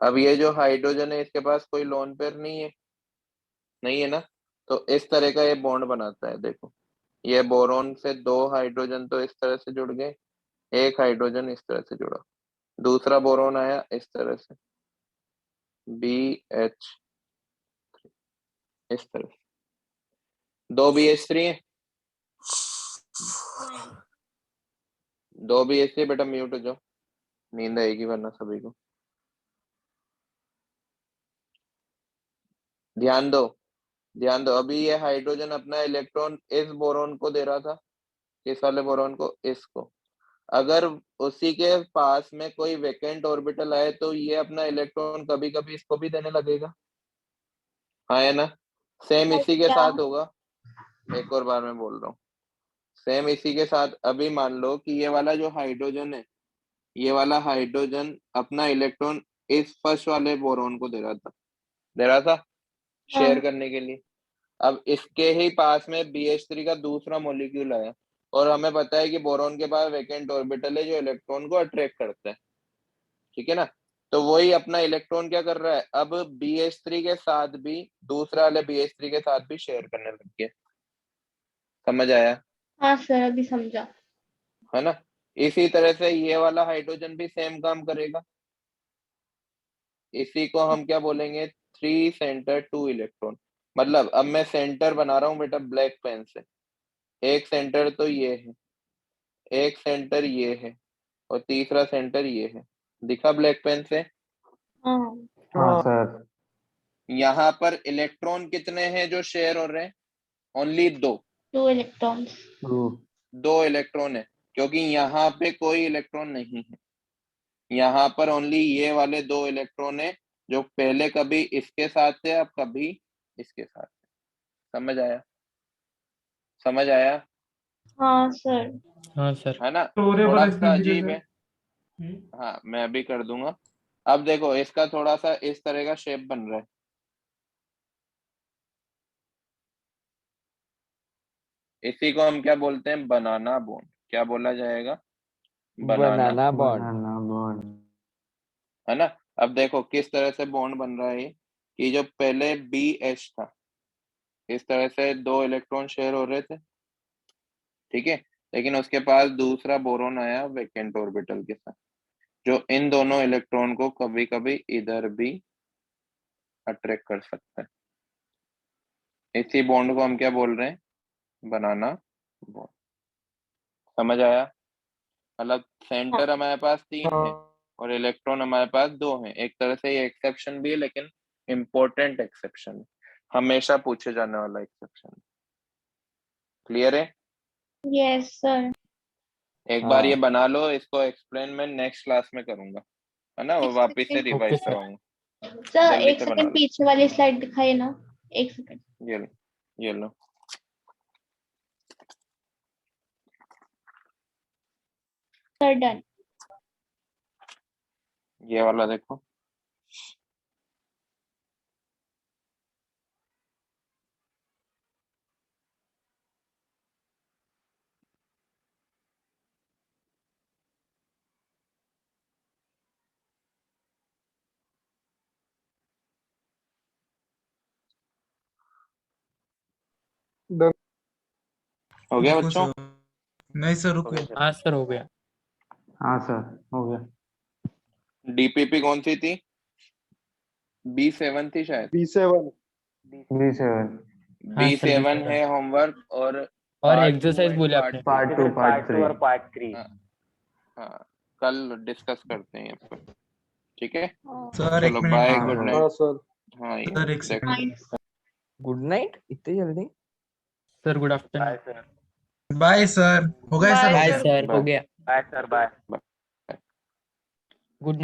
अब ये जो हाइड्रोजन है इसके पास कोई लोन पेयर नहीं है, नहीं है ना। तो इस तरह का ये बॉन्ड बनाता है। देखो ये बोरोन से 2 हाइड्रोजन तो इस तरह से जुड़ गए, एक हाइड्रोजन इस तरह से जुड़ा, दूसरा बोरोन आया इस तरह से BH, इस तरह से 2 BH3 है, 2 BH3। बेटा म्यूट हो जाओ, नींद आएगी वरना सभी को। ध्यान दो, ध्यान दो। अभी ये हाइड्रोजन अपना इलेक्ट्रॉन इस बोरोन को दे रहा था, किस वाले बोरोन को, इसको। अगर उसी के पास में कोई वेकेंट ऑर्बिटल आए तो ये अपना इलेक्ट्रॉन कभी कभी इसको भी देने लगेगा, हाँ है ना। सेम इसी के
क्या?
साथ होगा, एक और बार मैं बोल रहा हूँ, सेम इसी के साथ। अभी मान लो कि ये वाला जो हाइड्रोजन है, ये वाला हाइड्रोजन अपना इलेक्ट्रॉन इस फर्स्ट वाले बोरोन को दे रहा था शेयर
हाँ।
करने के लिए। अब इसके ही पास में BH3 का दूसरा मॉलिक्यूल आया और हमें पता है कि बोरोन के पास वेकेंट ऑर्बिटल है जो इलेक्ट्रॉन को अट्रैक्ट करता है, ठीक है ना। तो वही अपना इलेक्ट्रॉन क्या कर रहा है, अब BH3 के साथ भी, दूसरा वाले BH3 के साथ भी शेयर करने लग गया। समझ आया?
हाँ सर, अभी समझा।
है ना। इसी तरह से ये वाला हाइड्रोजन भी सेम काम करेगा। इसी को हम क्या बोलेंगे, 3 सेंटर 2 इलेक्ट्रॉन। मतलब अब मैं सेंटर बना रहा हूँ बेटा ब्लैक पेन से। एक सेंटर तो ये है, एक सेंटर ये है, और तीसरा सेंटर ये है। दिखा ब्लैक पेन से?
हाँ।
हाँ सर।
यहाँ पर इलेक्ट्रॉन कितने हैं जो शेयर हो रहे हैं? Only 2,
2 electrons.
2 इलेक्ट्रॉन है, क्योंकि यहाँ पे कोई इलेक्ट्रॉन नहीं है। यहाँ पर ओनली ये वाले 2 इलेक्ट्रॉन है जो पहले कभी इसके साथ थे, अब कभी इसके साथ थे। समझ आया? समझ आया?
हाँ सर।
हाँ सर।
है ना।
तो और
थोड़ा सा
एक्सप्लेन कीजिए
अजीब
सर।
है। हाँ मैं अभी कर दूंगा। अब देखो इसका थोड़ा सा इस तरह का शेप बन रहा है। इसी को हम क्या बोलते हैं, बनाना बोन्ड। क्या बोला जाएगा? बनाना,
बनाना बॉन्ड।
बनाना बॉन्ड।
है ना। अब देखो किस तरह से बॉन्ड बन रहा है ये, कि जो पहले BH था, इस तरह से 2 इलेक्ट्रॉन शेयर हो रहे थे, ठीक है। लेकिन उसके पास दूसरा बोरोन आया वेकेंट ऑर्बिटल के साथ, जो इन दोनों इलेक्ट्रॉन को कभी कभी इधर भी अट्रैक्ट कर सकता है। इसी बॉन्ड को हम क्या बोल रहे हैं, बनाना बॉन्ड। समझ आया? मतलब सेंटर हमारे पास 3 है और इलेक्ट्रॉन हमारे पास 2 हैं। एक तरह से ये एक्सेप्शन भी है, लेकिन इम्पोर्टेंट एक्सेप्शन है, हमेशा पूछे जाने वाला एक्सेप्शन। क्लियर है?
Yes sir.
एक बार ये
हाँ
बना लो, इसको एक्सप्लेन मैं नेक्स्ट क्लास में करूंगा, है ना, वो वापिस से
ओके
रिवाइज
सर।
करवाऊंगा।
सर,
जल्दी
एक
से बना
सेकंड
लो।
पीछे वाली स्लाइड दिखाइए ना। एक सेकंड।
ये लो।
Sir done.
ये वाला देखो।
डन।
हो गया
रुको
बच्चों?
सर, नहीं सर रुको।
हाँ सर, हो गया।
हाँ सर हो गया।
DPP कौन सी थी? B7 थी शायद।
B7।
B7।
हाँ सर,
B7
B7।
है होमवर्क, और
और
Part
एक्सरसाइज
two
बोले
and
आपने
पार्ट टू पार्ट
पार्ट 2 और
थ्री
पार्ट 3।
हाँ कल डिस्कस करते हैं इसको, ठीक है।
सर एक
चलो
मिनट
बाय,
हाँ,
गुड
सर।
नाइट।
हाँ सर।
हाँ ये
सर एक
देखो।
सेकंड।
गुड नाइट इतनी जल्दी?
Sir good
bye
afternoon.
Sir.
Bye sir, हो गए sir?
Bye
bye
sir.
Sir, हो
बाय।
गया।
Bye sir, bye.